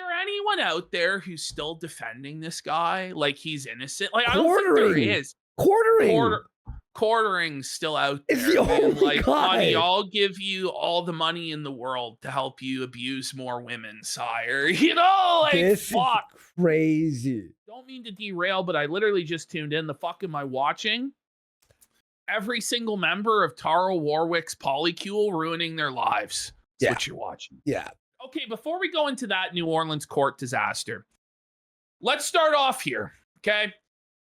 there anyone out there who's still defending this guy like he's innocent? Like, I don't think there is. Quartering. Quartering's still out It's there. the Being only like, honey, guy. I'll give you all the money in the world to help you abuse more women, sire. You know, like, This fuck. is crazy. Don't mean to derail, but I literally just tuned in. The fuck am I watching? Every single member of Tara Warwick's polycule ruining their lives. That's what you're watching. Yeah. Okay, before we go into that New Orleans court disaster, let's start off here, okay?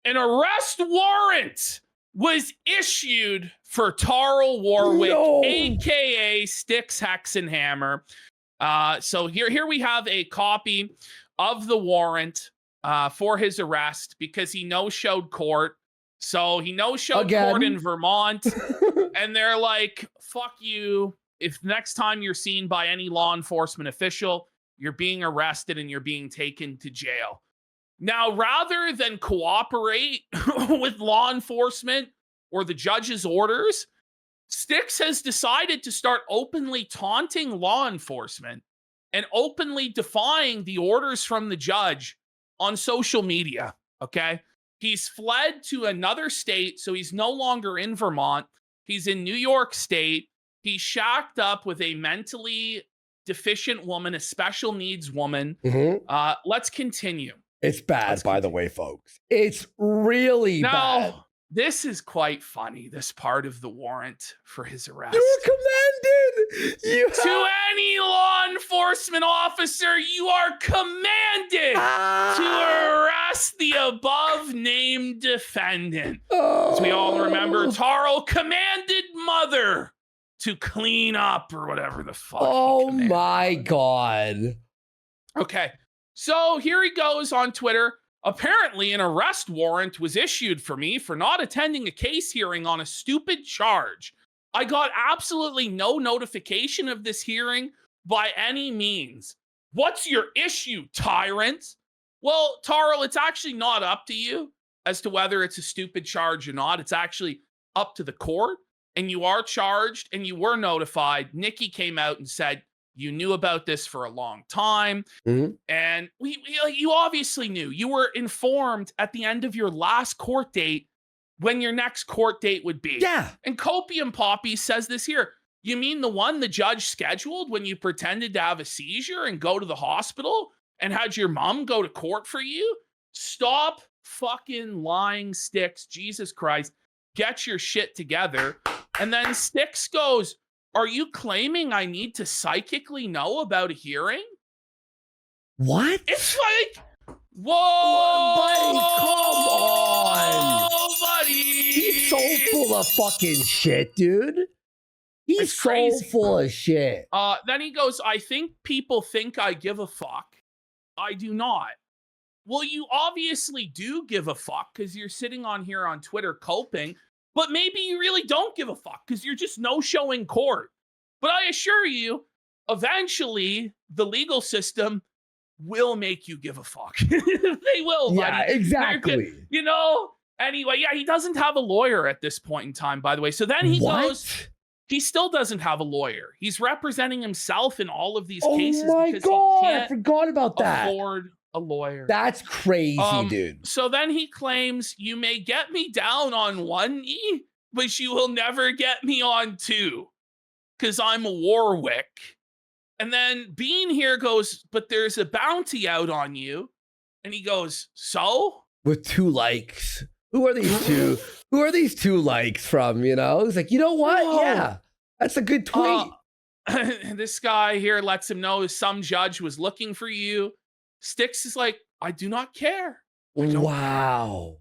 An arrest warrant was issued for Tara Warwick, aka Styxhexenhammer. So here we have a copy of the warrant for his arrest because he no-showed court. So he no-showed court in Vermont, and they're like, fuck you. If next time you're seen by any law enforcement official, you're being arrested and you're being taken to jail. Now, rather than cooperate with law enforcement or the judge's orders, Styx has decided to start openly taunting law enforcement and openly defying the orders from the judge on social media, okay? He's fled to another state, so he's no longer in Vermont. He's in New York State. He's shacked up with a mentally deficient woman, a special needs woman. Let's continue. It's bad, by the way, folks. It's really bad. This is quite funny, this part of the warrant for his arrest. You were commanded. To any law enforcement officer, you are commanded to arrest the above named defendant. As we all remember, Taro commanded mother to clean up or whatever the fuck. Oh my God. Okay. So here he goes on Twitter. Apparently, an arrest warrant was issued for me for not attending a case hearing on a stupid charge. I got absolutely no notification of this hearing by any means. What's your issue, tyrant? Well, Taro, it's actually not up to you as to whether it's a stupid charge or not. It's actually up to the court, and you are charged and you were notified. Nikki came out and said, you knew about this for a long time. And you obviously knew. You were informed at the end of your last court date when your next court date would be. Yeah. And Copium Poppy says this here. You mean the one the judge scheduled when you pretended to have a seizure and go to the hospital and had your mom go to court for you? Stop fucking lying, Styx. Jesus Christ. Get your shit together. And then Styx goes, are you claiming I need to psychically know about a hearing? What? It's like, whoa, buddy, come on. Buddy. He's so full of fucking shit, dude. He's so full of shit. Then he goes, I think people think I give a fuck. I do not. Well, you obviously do give a fuck because you're sitting on here on Twitter coping. But maybe you really don't give a fuck because you're just no-showing court. But I assure you, eventually, the legal system will make you give a fuck. They will, buddy. Yeah, exactly. You know? Anyway, yeah, he doesn't have a lawyer at this point in time, by the way. So then he goes, he still doesn't have a lawyer. He's representing himself in all of these cases because he can't I forgot about that. afford a lawyer. That's crazy, dude. So then he claims, you may get me down on one knee, but you will never get me on two because I'm a Warwick. And then Bean here goes, but there's a bounty out on you. And he goes, so? With 2 likes. Who are these two? Who are these 2 likes from, you know? He's like, you know what? Yeah, that's a good tweet. This guy here lets him know some judge was looking for you. Styx is like, I do not care. Wow.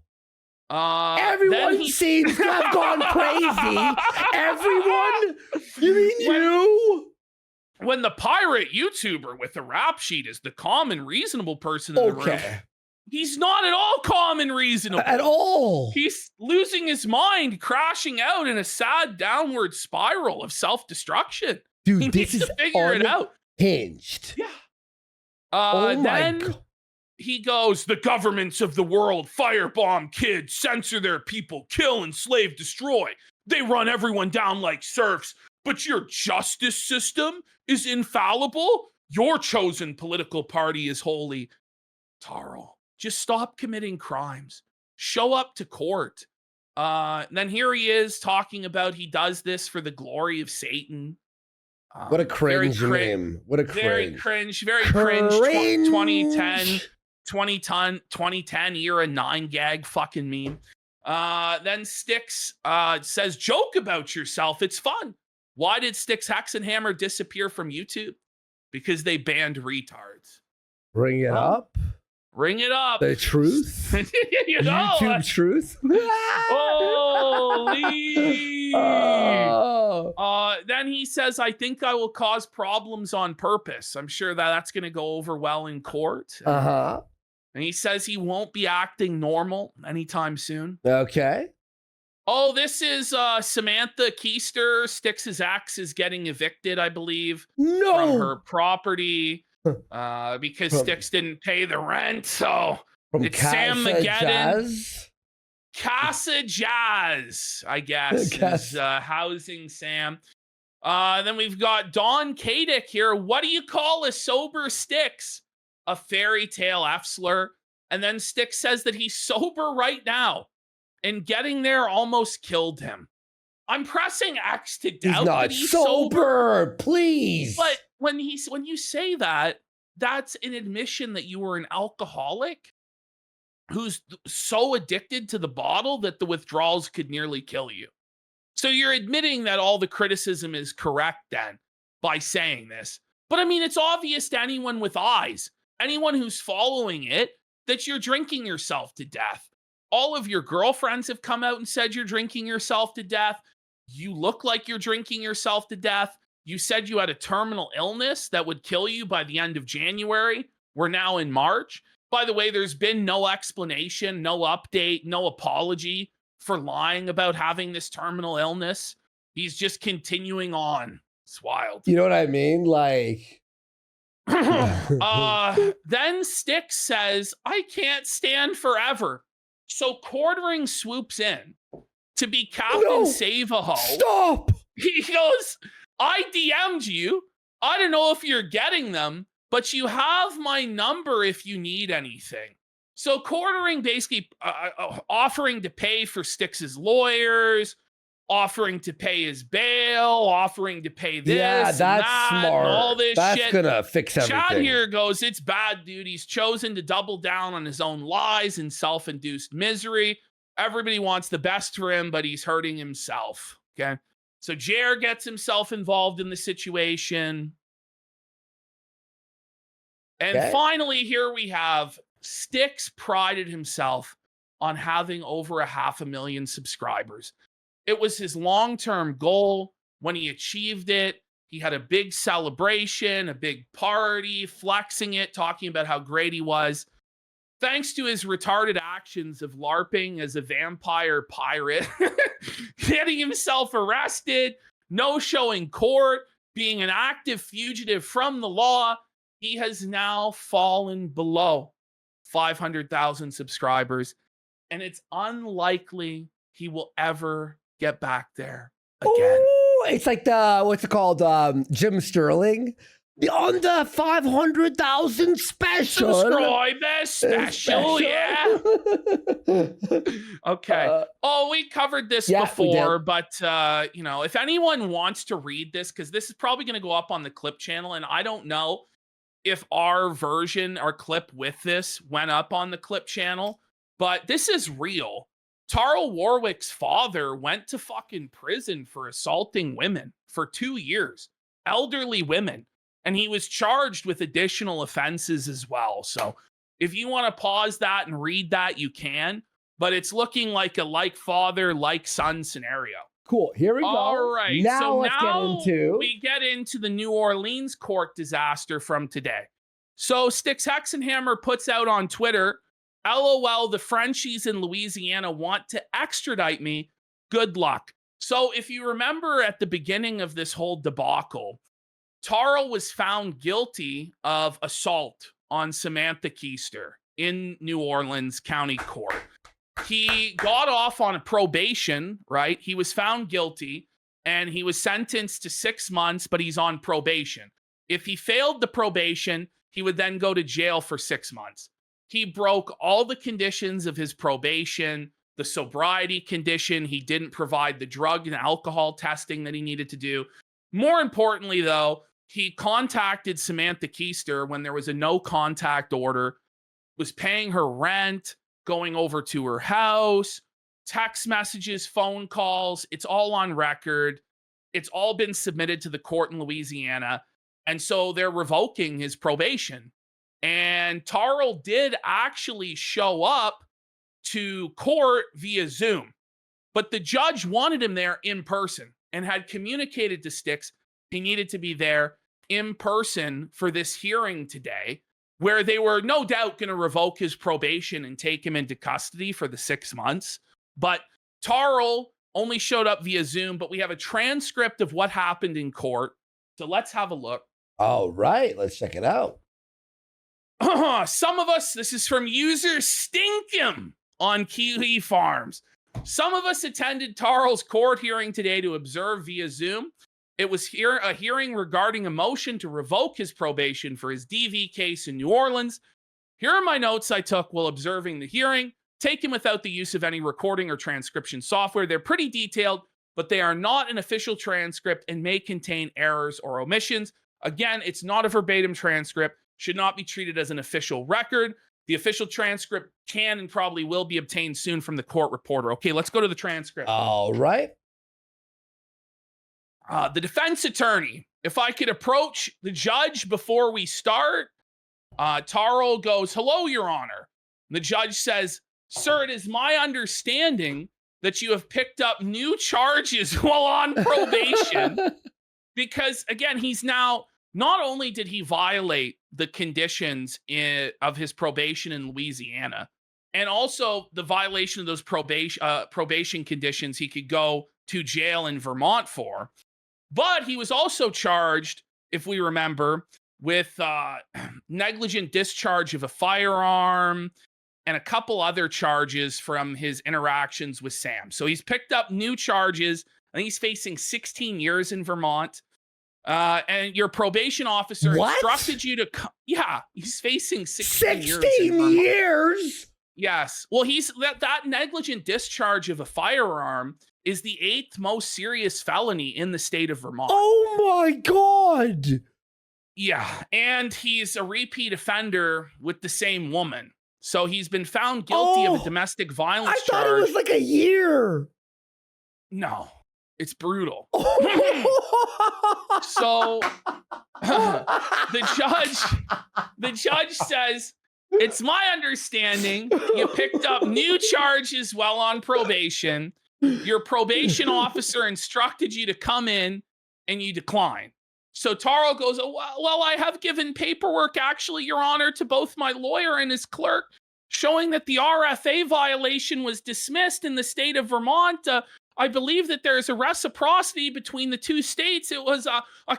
Everyone seems to have gone crazy. Everyone? You mean you? When the pirate YouTuber with the rap sheet is the calm and reasonable person in the room, he's not at all calm and reasonable. At all. He's losing his mind, crashing out in a sad downward spiral of self-destruction. Dude, he this needs is to figure it out. Hinged. Yeah. Then he goes, the governments of the world firebomb kids, censor their people, kill, enslave, destroy. They run everyone down like serfs. But your justice system is infallible. Your chosen political party is holy. Tarl, just stop committing crimes. Show up to court. Then here he is talking about he does this for the glory of Satan. What a cringe name. What a Very cringe. very cringe. 2010 era 9gag fucking meme. Then Styx says, joke about yourself. It's fun. Why did Styxhexenhammer disappear from YouTube? Because they banned retards. Bring it up. Bring it up. The truth. You know, YouTube truth. Holy. Oh. Then he says, I think I will cause problems on purpose. I'm sure that's going to go over well in court. Uh-huh. And he says he won't be acting normal anytime soon. Okay. Oh, this is Samantha Keister. Styx's ex is getting evicted, I believe, from her property because Styx didn't pay the rent. So it's Sam Mageddon. Casa Jazz, I guess, is housing Sam. Then we've got Don Kadick here. What do you call a sober Styx? A fairy tale F-slur. And then Styx says that he's sober right now. And getting there almost killed him. I'm pressing X to doubt that he's sober. Please. But when you say that, that's an admission that you were an alcoholic who's so addicted to the bottle that the withdrawals could nearly kill you. So you're admitting that all the criticism is correct then by saying this. But I mean, it's obvious to anyone with eyes, anyone who's following it, that you're drinking yourself to death. All of your girlfriends have come out and said you're drinking yourself to death. You look like you're drinking yourself to death. You said you had a terminal illness that would kill you by the end of January. We're now in March. By the way, there's been no explanation, no update, no apology for lying about having this terminal illness. He's just continuing on. It's wild. You know what I mean? Like... Then Styx says, I can't stand forever. So Quartering swoops in to be Captain Save-A-Ho. Stop! He goes, I DM'd you. I don't know if you're getting them, but you have my number if you need anything. So Quartering basically offering to pay for Styx's lawyers, offering to pay his bail, offering to pay this, yeah, that's and that, smart. and all this that's shit. Gonna fix everything. Chad here goes, it's bad, dude. He's chosen to double down on his own lies and self-induced misery. Everybody wants the best for him, but he's hurting himself. Okay. So Jer gets himself involved in the situation. And finally, here we have Styx prided himself on having over 500,000 subscribers. It was his long-term goal. When he achieved it, he had a big celebration, a big party, flexing it, talking about how great he was. Thanks to his retarded actions of LARPing as a vampire pirate, getting himself arrested, no showing court, being an active fugitive from the law, he has now fallen below 500,000 subscribers. And it's unlikely he will ever get back there again. Ooh, it's like what's it called? Jim Sterling. The under 500,000 special. Subscribe special, yeah. Okay. We covered this before, but if anyone wants to read this, because this is probably going to go up on the clip channel, and I don't know if our clip with this went up on the clip channel, but this is real. Tarl Warwick's father went to fucking prison for assaulting women for 2 years, elderly women, and he was charged with additional offenses as well. So if you want to pause that and read that, you can, but it's looking like a like father, like son scenario. Cool. Here we go. All right. Now we get into the New Orleans court disaster from today. So Styxhexenhammer puts out on Twitter, LOL, the Frenchies in Louisiana want to extradite me. Good luck. So if you remember at the beginning of this whole debacle, Tarl was found guilty of assault on Samantha Keister in New Orleans County Court. He got off on a probation, right? He was found guilty and he was sentenced to 6 months, but he's on probation. If he failed the probation, he would then go to jail for 6 months. He broke all the conditions of his probation, the sobriety condition. He didn't provide the drug and alcohol testing that he needed to do. More importantly, though, he contacted Samantha Keister when there was a no contact order, was paying her rent, going over to her house, text messages, phone calls. It's all on record. It's all been submitted to the court in Louisiana. And so they're revoking his probation. And Tarl did actually show up to court via Zoom, but the judge wanted him there in person and had communicated to Styx he needed to be there in person for this hearing today, where they were no doubt going to revoke his probation and take him into custody for the 6 months. But Tarl only showed up via Zoom, but we have a transcript of what happened in court. So let's have a look. All right, let's check it out. Some of us, this is from user Stinkum on Kiwi Farms. Some of us attended Tarl's court hearing today to observe via Zoom. It was a hearing regarding a motion to revoke his probation for his DV case in New Orleans. Here are my notes I took while observing the hearing, taken without the use of any recording or transcription software. They're pretty detailed, but they are not an official transcript and may contain errors or omissions. Again, it's not a verbatim transcript, should not be treated as an official record. The official transcript can and probably will be obtained soon from the court reporter. Okay, let's go to the transcript. All right. The defense attorney, if I could approach the judge before we start. Tarl goes, "Hello, Your Honor." The judge says, "Sir, it is my understanding that you have picked up new charges while on probation." Because, again, he's now, not only did he violate the conditions of his probation in Louisiana, and also the violation of those probation conditions he could go to jail in Vermont for, but he was also charged, if we remember, with negligent discharge of a firearm and a couple other charges from his interactions with Sam. So he's picked up new charges. I think he's facing 16 years in Vermont. And your probation officer instructed you to yeah, he's facing 16 years. 16 years? Yes. Well, he's that negligent discharge of a firearm is the 8th most serious felony in the state of Vermont. Oh my God. Yeah. And he's a repeat offender with the same woman. So he's been found guilty of a domestic violence charge. I thought it was like a year. No, it's brutal. So the judge says, "It's my understanding you picked up new charges while on probation. Your probation officer instructed you to come in and you declined." So Tarl goes, "Oh, well, I have given paperwork, actually, Your Honor, to both my lawyer and his clerk, showing that the RFA violation was dismissed in the state of Vermont. I believe that there is a reciprocity between the two states. It was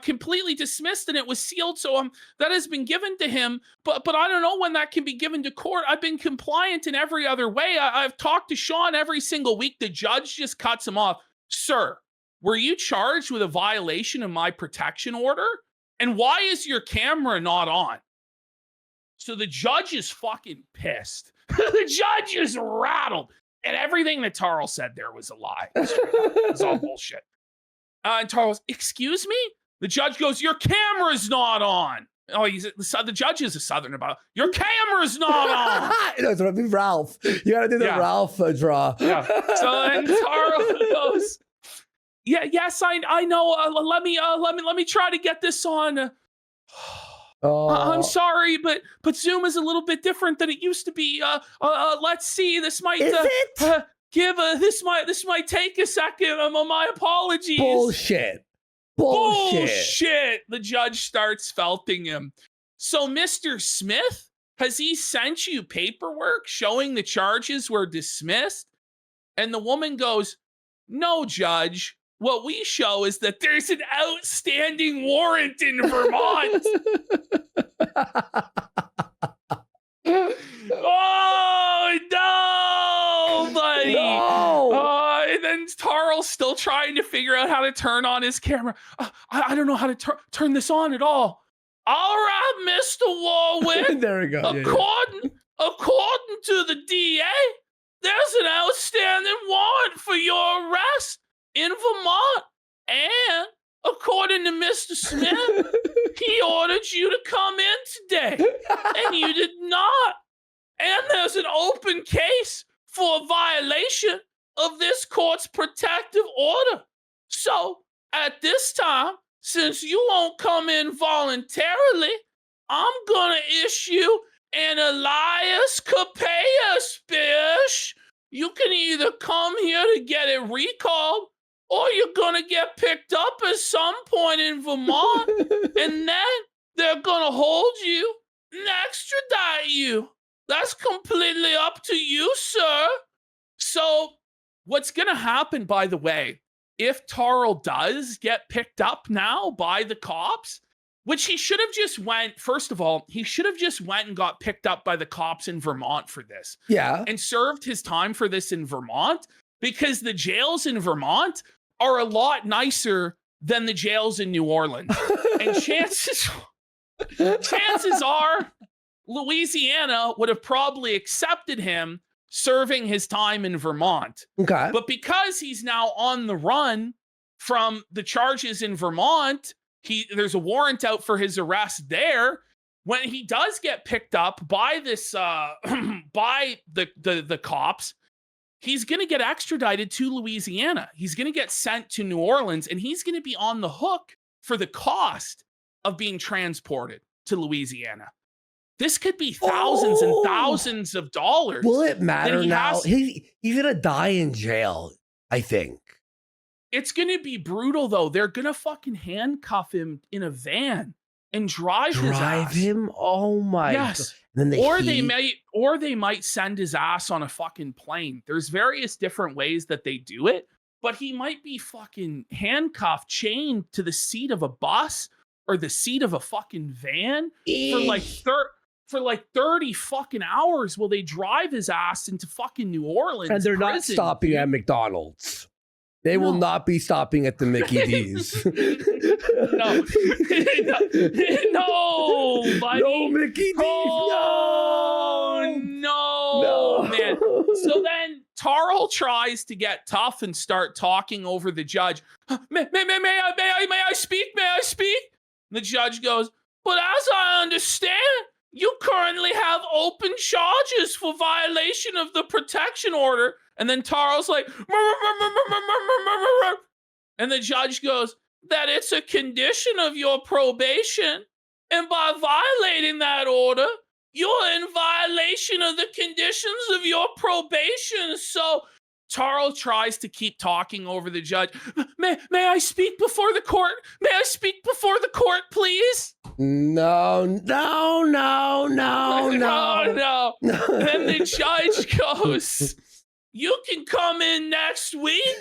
completely dismissed and it was sealed. So that has been given to him. But I don't know when that can be given to court. I've been compliant in every other way. I've talked to Sean every single week." The judge just cuts him off. "Sir, were you charged with a violation of my protection order? And why is your camera not on?" So the judge is fucking pissed. The judge is rattled. And everything that Tarl said there was a lie. It's all bullshit. And Tarl goes, "Excuse me?" The judge goes, "Your camera's not on." Oh, the judge is a Southerner about it. "Your camera's not on." No, it's gonna be Ralph. You gotta do the Ralph draw. Yeah. So then Tarl goes, "Yes, I know. Let me try to get this on." "I'm sorry, but Zoom is a little bit different than it used to be. Let's see. This might this might take a second. My apologies." Bullshit. The judge starts felting him. "So, Mr. Smith, has he sent you paperwork showing the charges were dismissed?" And the woman goes, "No, Judge. What we show is that there's an outstanding warrant in Vermont." Oh, no, buddy. No. And then Tarl's still trying to figure out how to turn on his camera. "I don't know how to turn this on at all." All right, Mr. Warwick. There we go. According to the DA, there's an outstanding warrant for your arrest in Vermont. And according to Mr. Smith, he ordered you to come in today, and you did not. And there's an open case for a violation of this court's protective order. So at this time, since you won't come in voluntarily, I'm going to issue an alias Capeus, bish. You can either come here to get it recalled, or you're going to get picked up at some point in Vermont, and then they're going to hold you and extradite you. That's completely up to you, sir. So what's going to happen, by the way, if Tarl does get picked up now by the cops, which he should have just went, first of all, he should have just went and got picked up by the cops in Vermont for this. Yeah. And served his time for this in Vermont, because the jails in Vermont are a lot nicer than the jails in New Orleans. And chances are Louisiana would have probably accepted him serving his time in Vermont. Okay. But because he's now on the run from the charges in Vermont, there's a warrant out for his arrest there. When he does get picked up by this by the cops, he's going to get extradited to Louisiana. He's going to get sent to New Orleans, and he's going to be on the hook for the cost of being transported to Louisiana. This could be thousands and thousands of dollars. Will it matter now? He's going to die in jail, I think. It's going to be brutal, though. They're going to fucking handcuff him in a van and drive his ass. Him? Oh my God. Then they might send his ass on a fucking plane. There's various different ways that they do it, but he might be fucking handcuffed, chained to the seat of a bus or the seat of a fucking van for like 30 fucking hours while they drive his ass into fucking New Orleans. And they're not stopping at McDonald's. They will not be stopping at the Mickey D's. No, buddy. No Mickey D's. No, man. So then Tarl tries to get tough and start talking over the judge. May I speak? May I speak? The judge goes, but as I understand, you currently have open charges for violation of the protection order. And then Tarl's like, and the judge goes, that it's a condition of your probation. And by violating that order, you're in violation of the conditions of your probation. So Tarl tries to keep talking over the judge. May I speak before the court? May I speak before the court, please? No. Then the judge goes, you can come in next week,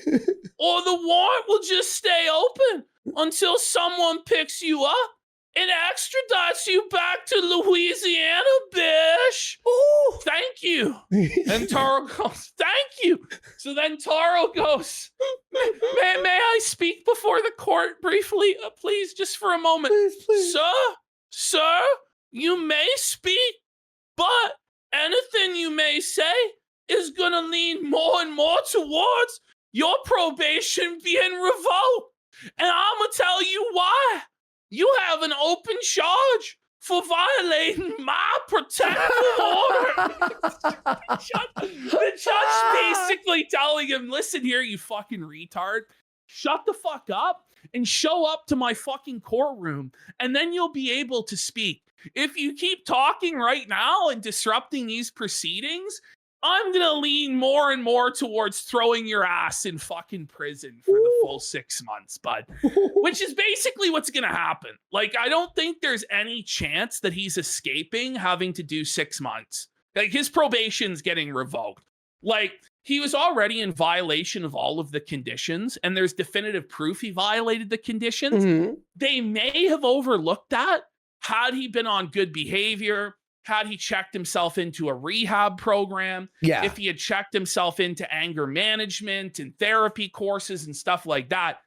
or the warrant will just stay open until someone picks you up and extradites you back to Louisiana, bish. Ooh. Thank you. And Tarl goes, thank you. So then Tarl goes, may I speak before the court briefly, please, just for a moment? Please. Sir, you may speak, but anything you may say is going to lean more and more towards your probation being revoked. And I'm going to tell you why. You have an open charge for violating my protective order. The judge basically telling him, listen here, you fucking retard. Shut the fuck up and show up to my fucking courtroom, and then you'll be able to speak. If you keep talking right now and disrupting these proceedings, I'm going to lean more and more towards throwing your ass in fucking prison for the full 6 months, bud. Which is basically what's going to happen. Like, I don't think there's any chance that he's escaping having to do 6 months. Like, his probation's getting revoked. Like, he was already in violation of all of the conditions, and there's definitive proof he violated the conditions. Mm-hmm. They may have overlooked that had he been on good behavior, had he checked himself into a rehab program, if he had checked himself into anger management and therapy courses and stuff like that.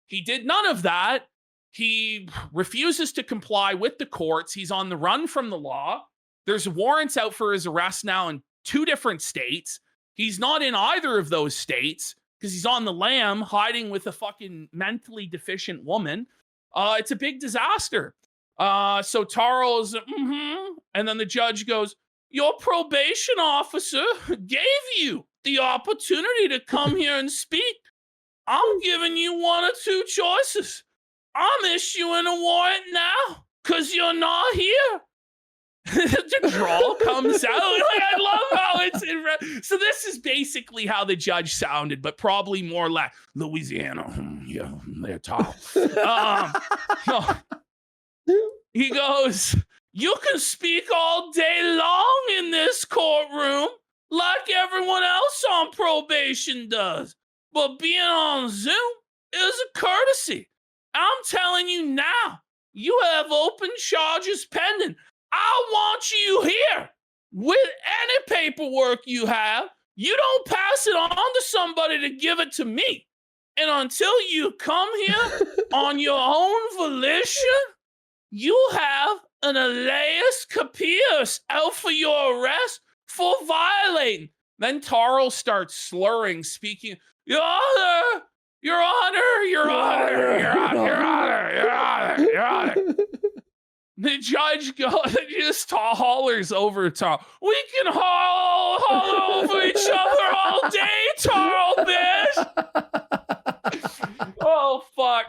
He did none of that. He refuses to comply with the courts. He's on the run from the law. There's warrants out for his arrest now in 2 different states. He's not in either of those states because he's on the lam hiding with a fucking mentally deficient woman. It's a big disaster. So Tarl's, and then the judge goes, your probation officer gave you the opportunity to come here and speak. I'm giving you 1 or 2 choices. I'm issuing a warrant now because you're not here. The drawl comes out. Like, I love how it's so this is basically how the judge sounded, but probably more like Louisiana. Yeah, they're tall. He goes, you can speak all day long in this courtroom like everyone else on probation does. But being on Zoom is a courtesy. I'm telling you now, you have open charges pending. I want you here with any paperwork you have. You don't pass it on to somebody to give it to me. And until you come here on your own volition, you have an alias capias out for your arrest for violating. Then Tarl starts slurring, speaking, Your Honor, Your Honor, Your Honor, Your Honor, Your Honor, Your Honor, Your Honor. The judge just hollers over Tarl. We can holler over each other all day, Tarl, bitch. Oh, fuck.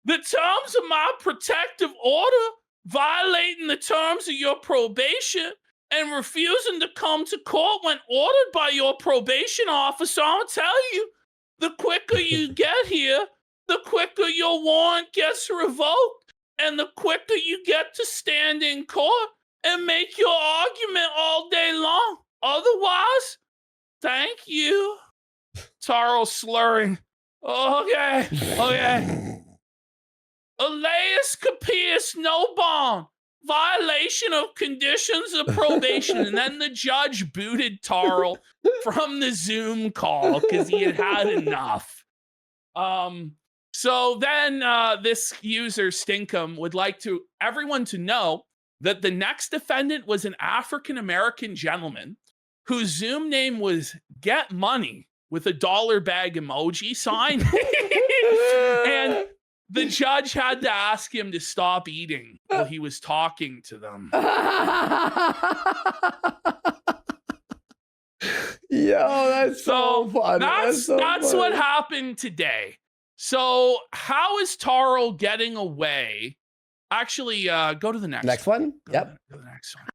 The terms of my protective order, violating the terms of your probation and refusing to come to court when ordered by your probation officer, I'll tell you, the quicker you get here, the quicker your warrant gets revoked. And the quicker you get to stand in court and make your argument all day long. Otherwise, thank you. Tarl slurring. Okay. Alias capias, no bond. Violation of conditions of probation. And then the judge booted Tarl from the Zoom call because he had had enough. So then this user, Stinkum, would like everyone to know that the next defendant was an African-American gentleman whose Zoom name was Get Money with a dollar bag emoji sign. And the judge had to ask him to stop eating while he was talking to them. Yo, that's so funny. That's what happened today. So how is Tarl getting away? Actually, go to the next one. Go to the next one.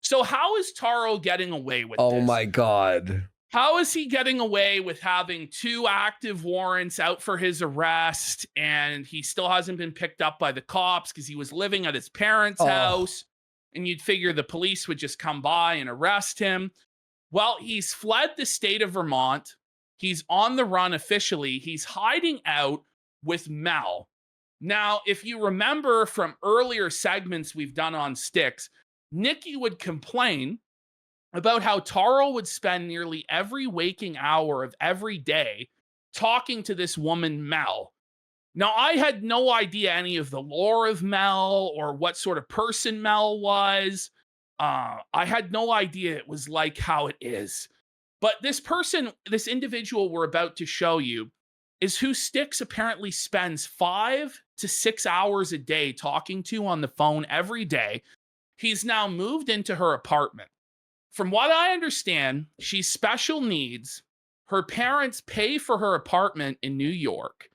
So how is Tarl getting away with this? Oh my God. How is he getting away with having 2 active warrants out for his arrest and he still hasn't been picked up by the cops because he was living at his parents' house and you'd figure the police would just come by and arrest him? Well, he's fled the state of Vermont. He's on the run officially. He's hiding out with Mel. Now, if you remember from earlier segments we've done on Styx, Nikki would complain about how Tarl would spend nearly every waking hour of every day talking to this woman, Mel. Now, I had no idea any of the lore of Mel or what sort of person Mel was. I had no idea it was like how it is. But this person, this individual we're about to show you, is who Styx apparently spends 5 to 6 hours a day talking to on the phone every day. He's now moved into her apartment. From what I understand, she's special needs. Her parents pay for her apartment in New York.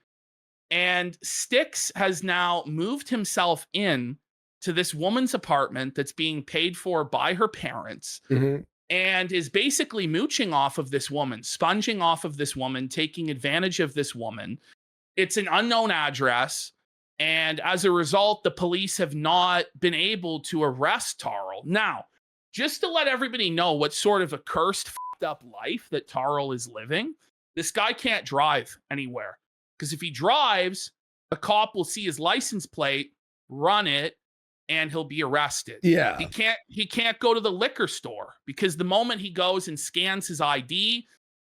And Styx has now moved himself in to this woman's apartment that's being paid for by her parents. Mm-hmm. And is basically mooching off of this woman, sponging off of this woman, taking advantage of this woman. It's an unknown address. And as a result, the police have not been able to arrest Tarl. Now, just to let everybody know what sort of a cursed, fucked up life that Tarl is living, this guy can't drive anywhere. Because if he drives, a cop will see his license plate, run it, and he'll be arrested. Yeah. He can't go to the liquor store because the moment he goes and scans his ID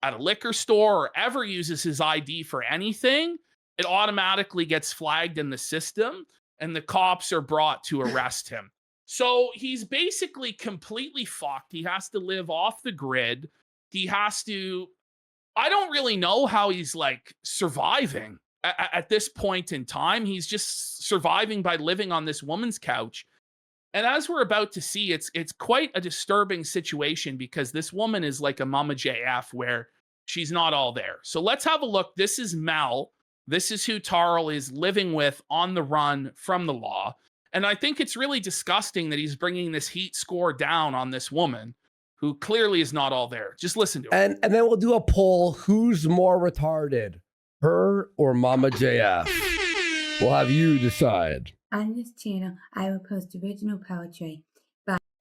at a liquor store or ever uses his ID for anything, it automatically gets flagged in the system and the cops are brought to arrest him. So he's basically completely fucked. He has to live off the grid. He has to, I don't really know how he's like surviving at this point in time. He's just surviving by living on this woman's couch. And as we're about to see, it's quite a disturbing situation because this woman is like a mama JF where she's not all there. So let's have a look. This is Mel. This is who Tarl is living with on the run from the law. And I think it's really disgusting that he's bringing this heat score down on this woman who clearly is not all there. Just listen to it. And then we'll do a poll. Who's more retarded, her or Mama JF? We'll have you decide. On this channel, I will post original poetry.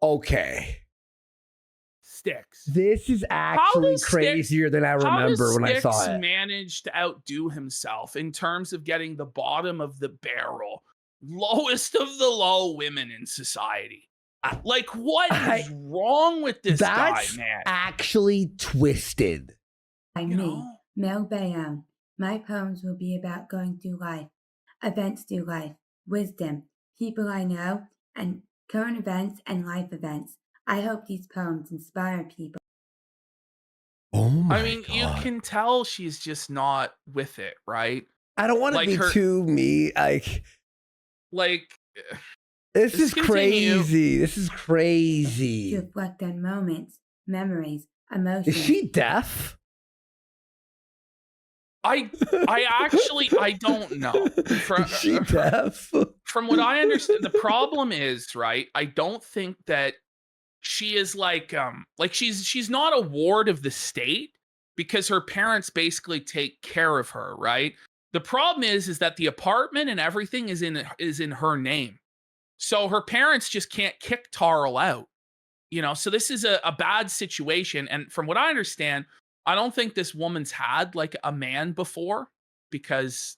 Okay. Styx. This is actually crazier than I remember when I saw it. Styx managed to outdo himself in terms of getting the bottom of the barrel, lowest of the low women in society. Like, what is wrong with this guy, man? Actually twisted. By me, Mel Bayonne. My poems will be about going through life, events through life, wisdom, people I know, and current events and life events. I hope these poems inspire people. Oh my I mean, God. you can tell she's just not with it, right? I don't want to be too me. Like, this is crazy. This is crazy. To reflect on moments, memories, emotions. Is she deaf? I don't know. Is she deaf? From what I understand, the problem is, right, I don't think that she is like she's not a ward of the state because her parents basically take care of her, right? The problem is that the apartment and everything is in her name. So her parents just can't kick Tarl out. So this is a bad situation. And from what I understand, I don't think this woman's had like a man before because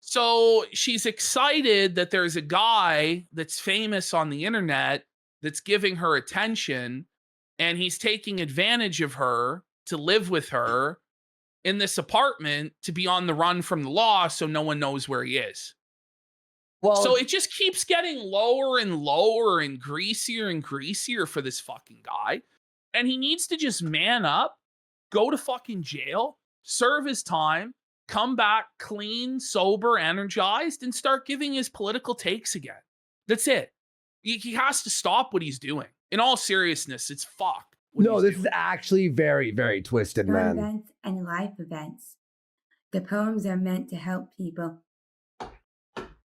so she's excited that there's a guy that's famous on the internet that's giving her attention and he's taking advantage of her to live with her in this apartment to be on the run from the law so no one knows where he is. Well, so it just keeps getting lower and lower and greasier for this fucking guy. And he needs to just man up, go to fucking jail, serve his time, come back clean, sober, energized, and start giving his political takes again. That's it. He has to stop what he's doing. In all seriousness, it's fucked. No, this is actually very, very twisted, man. Events and life events. The poems are meant to help people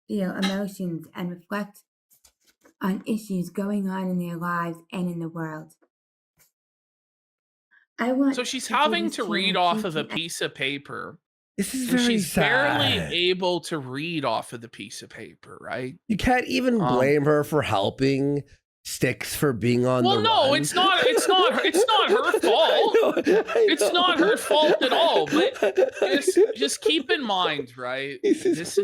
feel emotions and reflect on issues going on in their lives and in the world. So she's having to read off of a piece of paper. This is very she's sad. barely able to read off of the piece of paper, right? You can't even blame her for helping Styx for being on the run. Well, no, it's not her fault. It's not her fault at all. But just keep in mind, right? This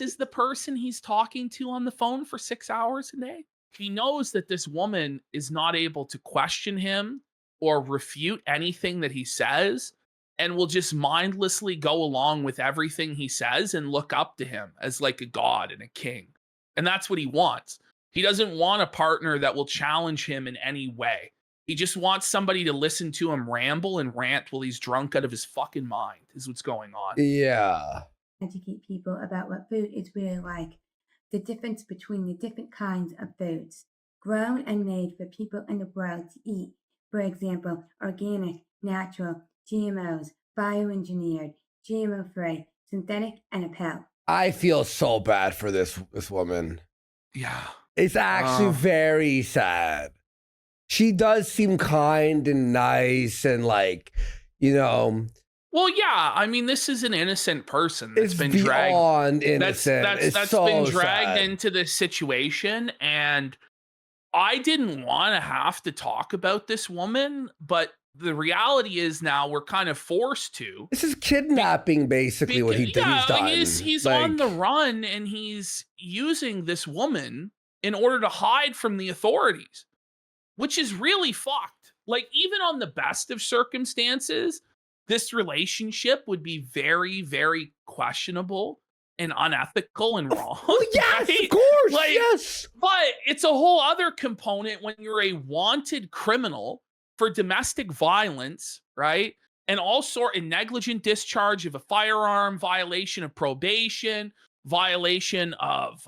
is the person he's talking to on the phone for 6 hours a day. He knows that this woman is not able to question him or refute anything that he says and will just mindlessly go along with everything he says and look up to him as like a god and a king. And that's what he wants. He doesn't want a partner that will challenge him in any way. He just wants somebody to listen to him ramble and rant while he's drunk out of his fucking mind is what's going on. Yeah. Educate people about what food is really like, the difference between the different kinds of foods, grown and made for people in the world to eat. For example, organic, natural, GMOs, bioengineered, GMO-free, synthetic, and a pill. I feel so bad for this woman. Yeah. It's actually very sad. She does seem kind and nice and like, Well, yeah. I mean, this is an innocent person that's been dragged. Innocent. That's so been dragged into this situation, and I didn't want to have to talk about this woman, but the reality is now we're kind of forced to. This is kidnapping, basically, what he's done. He's on the run, and he's using this woman in order to hide from the authorities, which is really fucked. Like, even on the best of circumstances, this relationship would be very, very questionable and unethical and wrong. Oh, yes, right? of course, Like, yes. But it's a whole other component when you're a wanted criminal for domestic violence, right? And all sort of negligent discharge of a firearm, violation of probation, violation of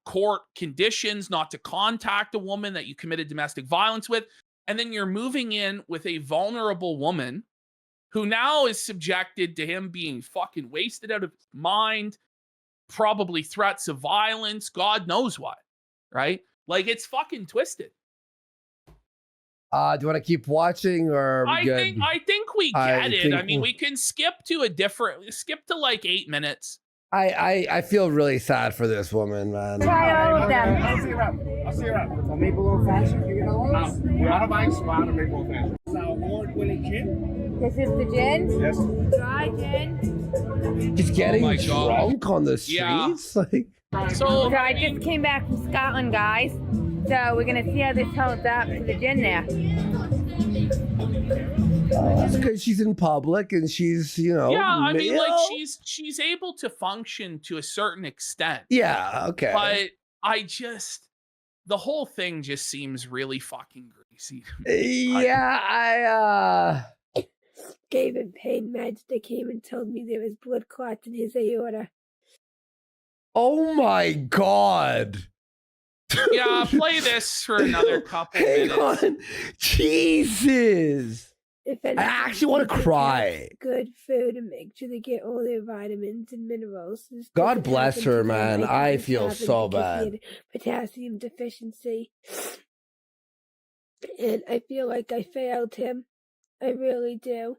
court conditions not to contact a woman that you committed domestic violence with. And then you're moving in with a vulnerable woman who now is subjected to him being fucking wasted out of his mind, probably threats of violence, God knows what, right? Like, it's fucking twisted. Do you want to keep watching, or are we good? I think we get it. I mean, we can skip to like 8 minutes. I feel really sad for this woman, man. Try all of them. I'll see you around. I'll see you around. A maple old fashioned, you know? We're out of ice, we're out of maple old fashioned. It's our award-winning gin. This is the gin? Yes. Dry gin. He's getting Oh my God. drunk on the streets. Like, So I just came back from Scotland, guys. So we're gonna see how this holds up to the gin there. that's because she's in public and she's, I mean, like, male. she's able to function to a certain extent. Yeah, okay. But the whole thing just seems really fucking greasy to me. Yeah, Gave him pain meds. They came and told me there was blood clots in his aorta. oh my God. Yeah, play this for another couple Hang minutes. on. Jesus. If I anything, actually want to people cry. get good food and make sure they get all their vitamins and minerals. This God doesn't bless happen her, to them. man. think I this feel happened so because he bad. had potassium deficiency. And I feel like I failed him. I really do.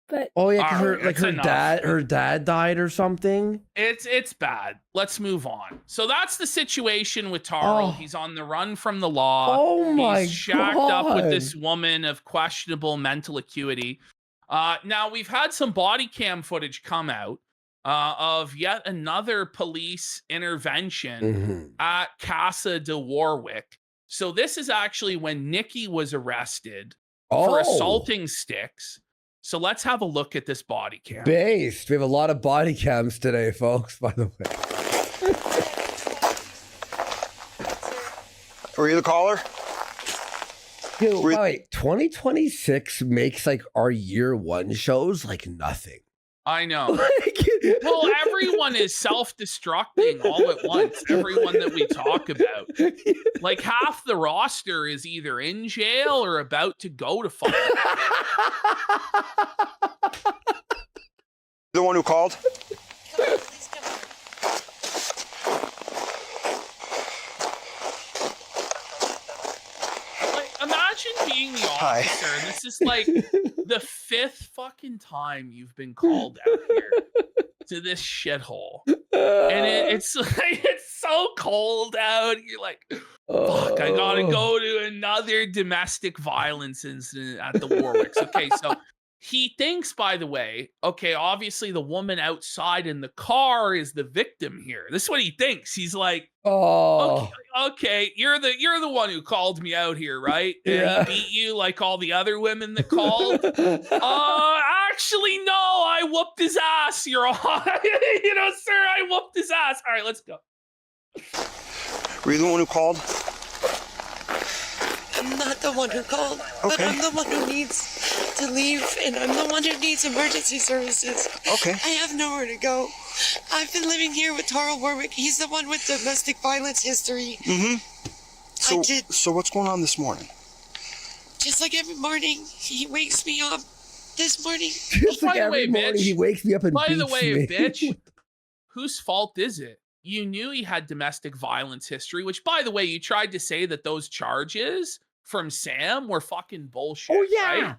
But Oh yeah, because Alright, that's enough. her dad died or something. It's bad. Let's move on. So that's the situation with Tarl. Oh. He's on the run from the law. Oh my He's shacked God. up with this woman of questionable mental acuity. Now we've had some body cam footage come out of yet another police intervention Mhm. at Casa de Warwick. So this is actually when Nikki was arrested for assaulting Styx. So let's have a look at this body cam. Based. We have a lot of body cams today, folks, by the way. Were you the caller? Dude, wait, 2026 makes like our year one shows like nothing. I know. Like, Well, everyone is self-destructing all at once. Everyone that we talk about. Like, half the roster is either in jail or about to go to fucking The one who called? Like, imagine being the Hi. officer, and this is like the 5th fucking time you've been called out here to this shithole. And it's like, it's so cold out. You're like, fuck, I gotta go to another domestic violence incident at the Warwicks. Okay, so he thinks, by the way, okay, obviously the woman outside in the car is the victim here. This is what he thinks. He's like, Oh, okay, you're the one who called me out here, right? And Yeah. he beat you like all the other women that called. Actually, no, I whooped his ass. You're all, sir, I whooped his ass. All right, let's go. Were you the one who called? I'm not the one who called, but Okay. I'm the one who needs to leave, and I'm the one who needs emergency services. Okay. I have nowhere to go. I've been living here with Tarl Warwick. He's the one with domestic violence history. Mm-hmm. So, I did. so what's going on this morning? Just like every morning, he wakes me up. This morning, just by like the way, every morning bitch. he wakes me up and By the beats way, me. bitch, whose fault is it? You knew he had domestic violence history, which, by the way, you tried to say that those charges from Sam were fucking bullshit. Oh, yeah. Right?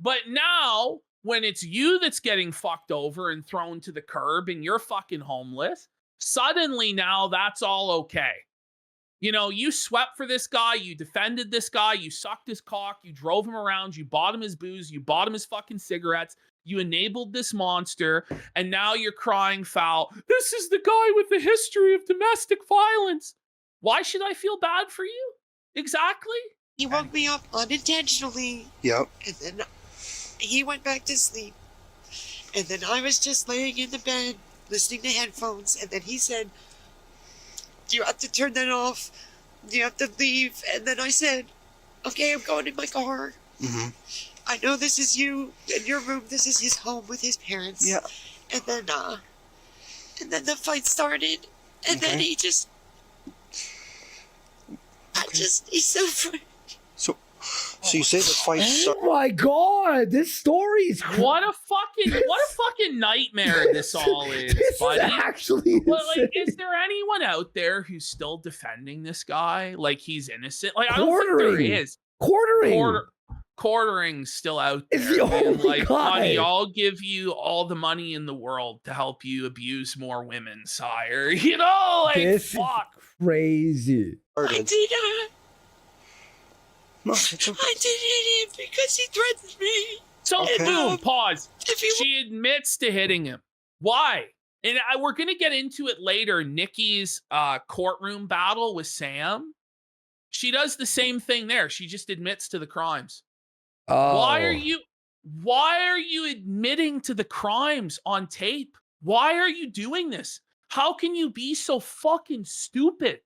But now, when it's you that's getting fucked over and thrown to the curb and you're fucking homeless, suddenly now that's all okay. You know, you swept for this guy, you defended this guy, you sucked his cock, you drove him around, you bought him his booze, you bought him his fucking cigarettes, you enabled this monster, and now you're crying foul. This is the guy with the history of domestic violence. Why should I feel bad for you? Exactly. he woke me up unintentionally, Yep. and then he went back to sleep. And then I was just laying in the bed, listening to headphones, and then he said, you have to turn that off. You have to leave. And then I said, okay, I'm going in my car. Mm-hmm. I know this is you in your room. This is his home with his parents. Yeah. And then the fight started. And then he just, he's so funny. So you say the fight started. Oh my god, this story's What a fucking nightmare this all is, this buddy. is actually Well, like, insane. is there anyone out there who's still defending this guy? Like he's innocent? Like I don't think there is. Quartering's still out there. It's the only like, guy. buddy, I'll give you all the money in the world to help you abuse more women, sire. You know, like This fuck. is crazy. I did No, it's okay. I did hit him because he threatened me. So Okay. boom, pause. If he She admits to hitting him. Why? And we're gonna get into it later. Nikki's courtroom battle with Sam. She does the same thing there. She just admits to the crimes. Oh. Why are you admitting to the crimes on tape? Why are you doing this? How can you be so fucking stupid?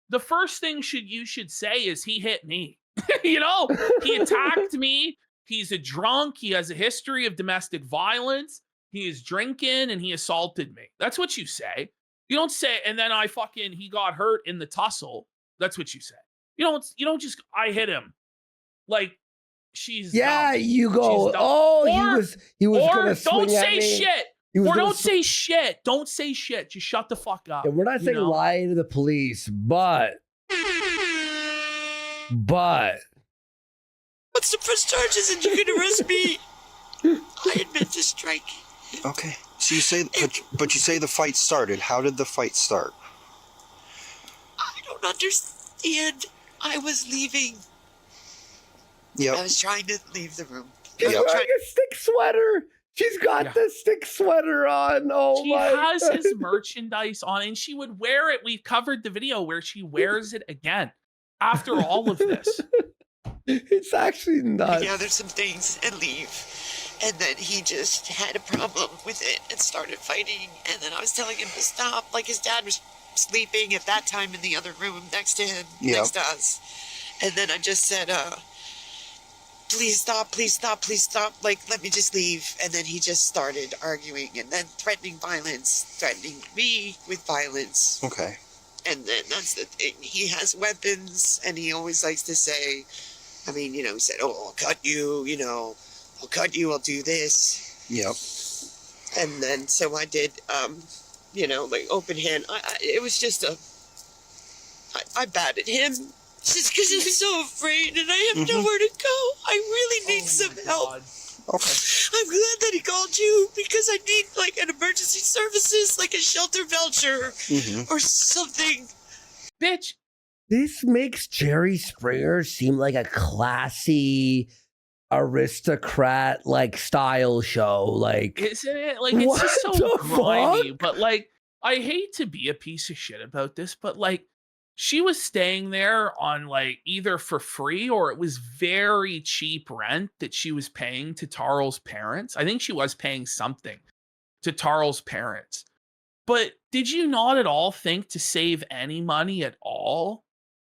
The first thing you should say is he hit me. You know, he attacked me. He's a drunk. He has a history of domestic violence. He is drinking and he assaulted me. That's what you say. You don't say, and then he got hurt in the tussle. That's what you say. You don't just, I hit him. Like, she's Yeah, dumb. you go. She's dumb. Oh, Or- he was or gonna swing don't at say me. shit. He was Or gonna don't say shit. Don't say shit. Just shut the fuck up. And we're not you saying know? lie to the police, but wants to press charges and you can arrest me. I admit to striking. Okay. So you say, but you say the fight started. How did the fight start? I don't understand. I was leaving. I Yep. was trying to leave the room. she's Yep. wearing a stick sweater. She's got Yeah. the stick sweater on. Oh She my! has his merchandise on, and she would wear it. We've covered the video where she wears it again after all of this. It's actually nuts. Gather some things and leave. And then he just had a problem with it and started fighting. And then I was telling him to stop. Like his dad was sleeping at that time in the other room next to him, next to us. And then I just said, please stop, please stop, please stop. Like, let me just leave. And then he just started arguing and then threatening violence, threatening me with violence. Okay. And then that's the thing. He has weapons, and he always likes to say, I mean, you know, he said, oh, I'll cut you, you know, I'll cut you, I'll do this. Yep. And then, so I did, you know, like open hand. It was just I batted him just because I'm so afraid and I have nowhere to go. I really need some help. Okay. I'm glad that he called you because I need like an emergency services, like a shelter voucher or something. Bitch, This makes Jerry Springer seem like a classy aristocrat like style show. Like, isn't it? Like, it's just What so the grimy. fuck? But like, I hate to be a piece of shit about this, but like, she was staying there on like either for free or it was very cheap rent that she was paying to Tarl's parents. I think she was paying something to Tarl's parents. But did you not at all think to save any money at all,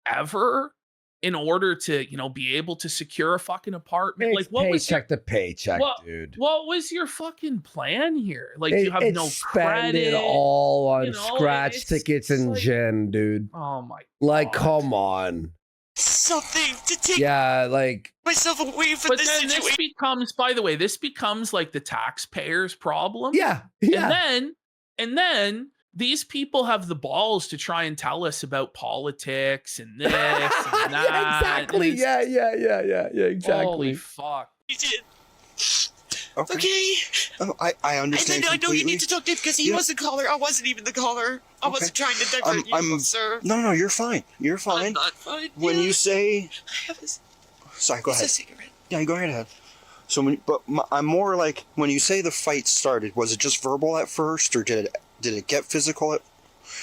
ever, in order to, you know, be able to secure a fucking apartment? it's Like, what was your, paycheck to paycheck, what, dude. what was your fucking plan here? Like, you have It's no spend credit. it all on you know, scratch it's tickets and like- gin, dude. Oh my Like, God. come on. Something to take Yeah, like, myself away from But this then this situation. becomes, by the way, this becomes like the taxpayers' problem. yeah. And then these people have the balls to try and tell us about politics and this and that. Yeah, exactly. and it's- Yeah, exactly. Holy fuck. He did. Okay. Okay. Oh, I And understand then I know you completely. need to talk to him because he Yeah. was the caller. I wasn't even the caller. I wasn't trying to divert you, sir. No, you're fine. You're I'm fine. not fine. When Yeah. you say, I have a, sorry, go it's ahead. a cigarette. Yeah, you go right ahead. So, I'm more like when you say the fight started. Was it just verbal at first, or did it get physical?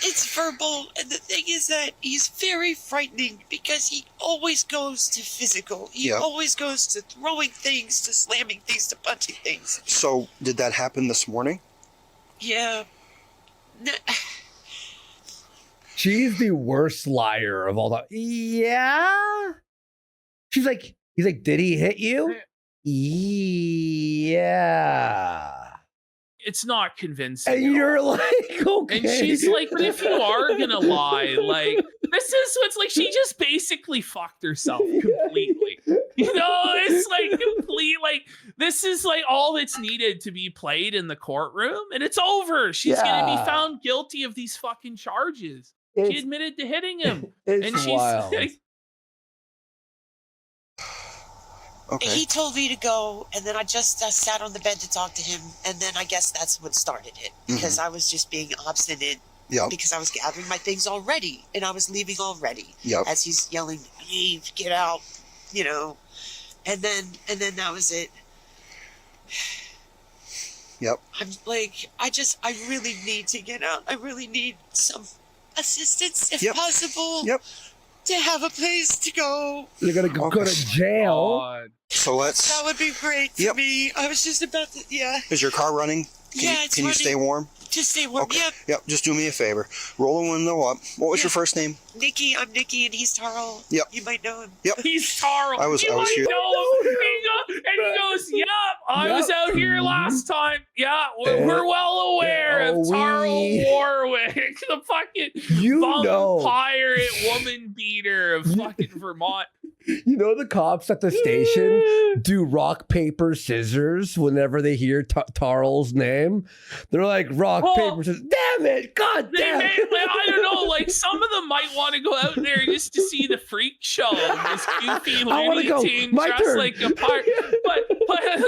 It's verbal, and the thing is that he's very frightening because he always goes to physical. He always goes to throwing things, to slamming things, to punching things. So, did that happen this morning? Yeah. She's the worst liar of all time. Yeah. He's like, did he hit you? Yeah. It's not convincing. And you're like, okay. And she's like, but if you are gonna lie, like, this is what's like, she just basically fucked herself completely. You know, it's like complete, like, this is like all that's needed to be played in the courtroom, and it's over. She's gonna be found guilty of these fucking charges. She admitted to hitting him. And she's wild. Like, Okay. He told me to go, and then I just sat on the bed to talk to him, and then I guess that's what started it, because I was just being obstinate, because I was gathering my things already, and I was leaving already, as he's yelling, leave, get out, you know, and then that was it. I'm like, I really need to get out. I really need some assistance, if possible. To have a place to go. You're gonna go to jail. So that would be great for me. I was just about to, Is your car running? Can you stay warm? Just stay warm, Yep, just do me a favor. Roll the window up. What was your first name? Nikki, I'm Nikki, and he's Tarl. Yep. You might know him. Yep. He's Tarl. I was here. And he goes, yep, I was out here last time. Yeah, we're well aware of Tarl Warwick, the fucking bum pirate woman beater of fucking Vermont. You know, the cops at the station do rock, paper, scissors whenever they hear Tarl's name. They're like, rock, paper, scissors. Damn it. God damn it. I don't know. Like, some of them might want to go out there just to see the freak show. This goofy Looney Tune dressed like a pirate. But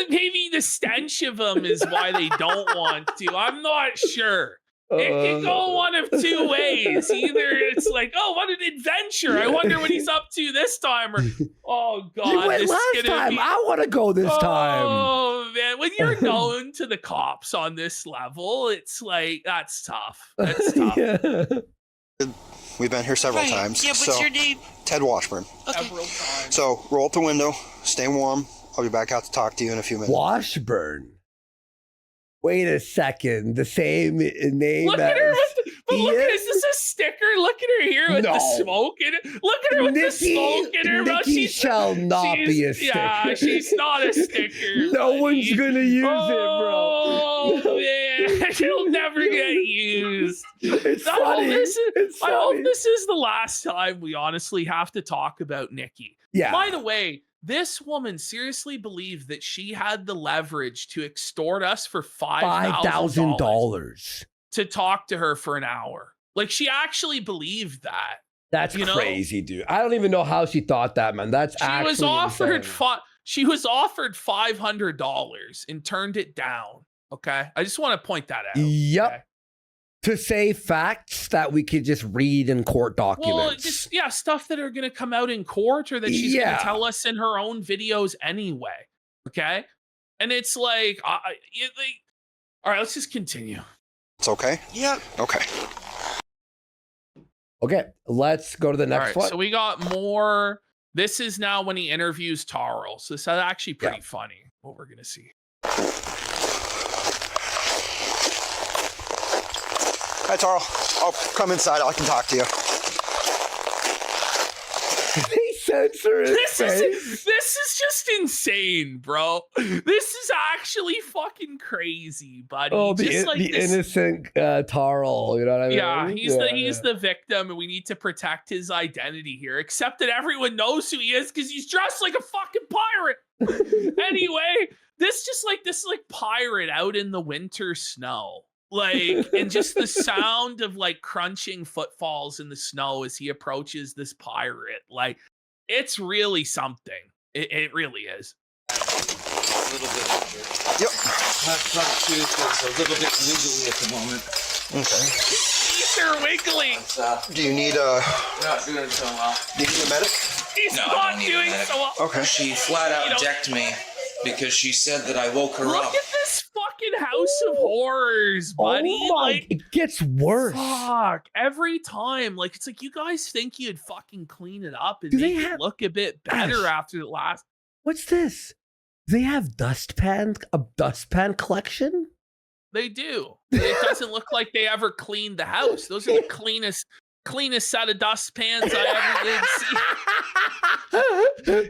maybe the stench of them is why they don't want to. I'm not sure. It can go one of two ways. Either it's like, oh, what an adventure. I wonder what he's up to this time. Or, oh, God. You went last time. I want to go this time. Oh, man. When you're known to the cops on this level, it's like, that's tough. That's tough. We've been here several times. Yeah, what's your name? Ted Washburn. Okay. Several times. So, roll up the window. Stay warm. I'll be back out to talk to you in a few minutes. Washburn. Wait a second. The same name. Look at her. Look at, is this a sticker? Look at her here with the smoke in it. Look at her with the smoke in her. Nikki shall not be a sticker. Yeah, she's not a sticker. No one's gonna use it, bro. Oh man, it'll never get used. It's funny. I hope this is the last time we honestly have to talk about Nikki. Yeah. By the way, this woman seriously believed that she had the leverage to extort us for $5,000 to talk to her for an hour. Like, she actually believed that. That's crazy, dude. I don't even know how she thought that, man. That's actually she was offered $500 and turned it down. Okay, I just want to point that out. Yep. Okay? To say facts that we could just read in court documents. Well, just stuff that are going to come out in court or that she's going to tell us in her own videos anyway. Okay, and it's like, all right, let's just continue. It's okay. Yeah. Okay. Okay, let's go to the next one. So we got more. This is now when he interviews Tarl. So this is actually pretty funny. What we're going to see. Hi, Tarl. I'll come inside. I can talk to you. They censor his face. This is just insane, bro. This is actually fucking crazy, buddy. Oh, just the innocent Tarl. You know what I mean? Yeah, he's the victim, and we need to protect his identity here. Except that everyone knows who he is because he's dressed like a fucking pirate. Anyway, this is like pirate out in the winter snow. Like, and just the sound of like crunching footfalls in the snow as he approaches this pirate. Like, it's really something. It really is. A little bit injured. Yep. My front tooth is a little bit wiggly at the moment. Okay. Teeth are wiggling. Do you need not doing so well. Do you need a medic? He's not doing so well. Okay. She flat out decked me because she said that I woke her up. Look at this fucking fucking House of Horrors, buddy. Oh my, like, it gets worse. Fuck. Every time. Like, it's like, you guys think you'd fucking clean it up and Do they make it look a bit better after the last. What's this? They have a dustpan collection? They do. It doesn't look like they ever cleaned the house. Those are the cleanest set of dustpans I ever did see.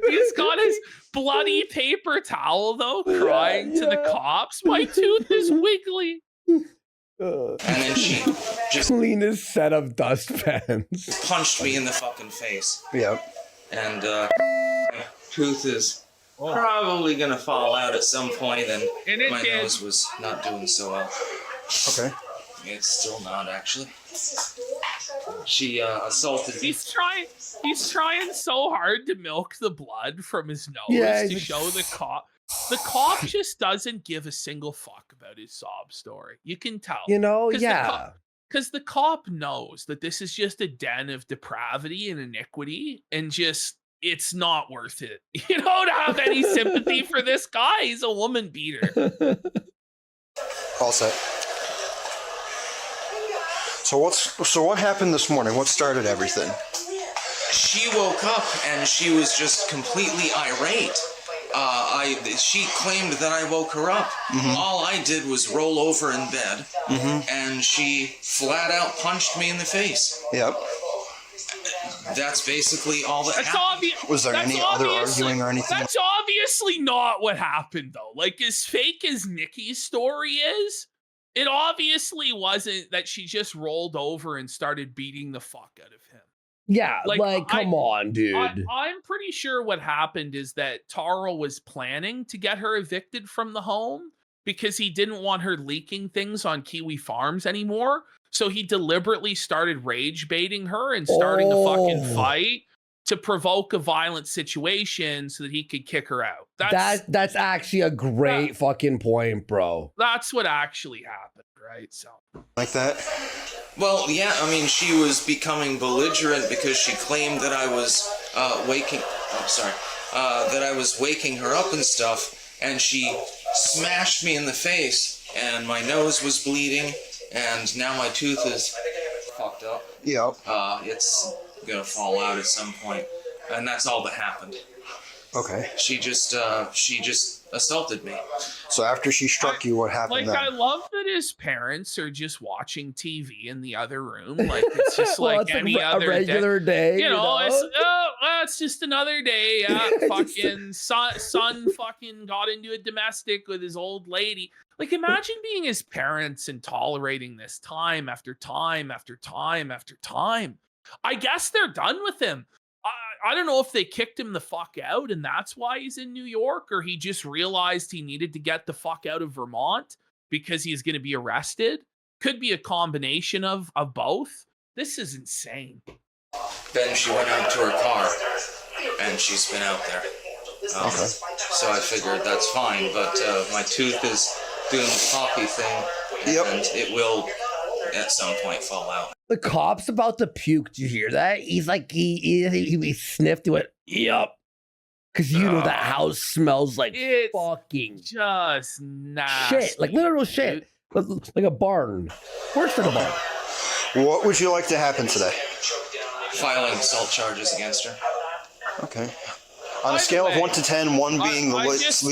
He's got his bloody paper towel, though, crying to the cops. My tooth is wiggly. And then she just Cleanest set of dustpans. punched me in the fucking face. Yep. And my tooth is probably gonna fall out at some point, and it my did. nose was not doing so well. Okay. It's still not, actually. She assaulted me. He's trying so hard to milk the blood from his nose Yeah, to show the cop. The cop just doesn't give a single fuck about his sob story. You can tell. You know, 'Cause yeah. Because the cop knows that this is just a den of depravity and iniquity, and just, it's not worth it. You don't have any sympathy for this guy. He's a woman beater. All set. So what happened this morning? What started everything? She woke up and she was just completely irate. She claimed that I woke her up. Mm-hmm. All I did was roll over in bed, and she flat out punched me in the face. Yep. That's basically all that That's happened. obvious. Was there any other arguing or anything? That's obviously not what happened, though. Like, as fake as Nikki's story is, it obviously wasn't that she just rolled over and started beating the fuck out of him. Yeah, like come on, dude. I'm pretty sure what happened is that Taro was planning to get her evicted from the home because he didn't want her leaking things on Kiwi Farms anymore. So he deliberately started rage baiting her and starting a fucking fight to provoke a violent situation so that he could kick her out. That's actually a great fucking point, bro. That's what actually happened, right? So Like that? Well, yeah, I mean, she was becoming belligerent because she claimed that I was that I was waking her up and stuff, and she smashed me in the face, and my nose was bleeding, and now my tooth is fucked up. Yep. It's gonna fall out at some point, and that's all that happened. Okay. She just assaulted me. So after she struck you, what happened then? I love that his parents are just watching TV in the other room. Like, it's just Well, like it's any a other regular day. You know, it's just another day. Yeah, fucking son fucking got into a domestic with his old lady. Like, imagine being his parents and tolerating this time after time after time after time. I guess they're done with him. I don't know if they kicked him the fuck out and that's why he's in New York, or he just realized he needed to get the fuck out of Vermont because he's going to be arrested. Could be a combination of both. This is insane. Then she went out to her car, and she's been out there. Okay. So I figured that's fine, but my tooth is doing the poppy thing, and it will at some point fall out. The cop's about to puke. Did you hear that? He's like, he sniffed. He went, yup. Because you know that house smells like It's fucking just nasty. shit. Like literal shit. Like a barn. Worse than a barn. What would you like to happen today? Filing assault charges against her. Okay. On a scale of 1 to 10, 1 being the I least. just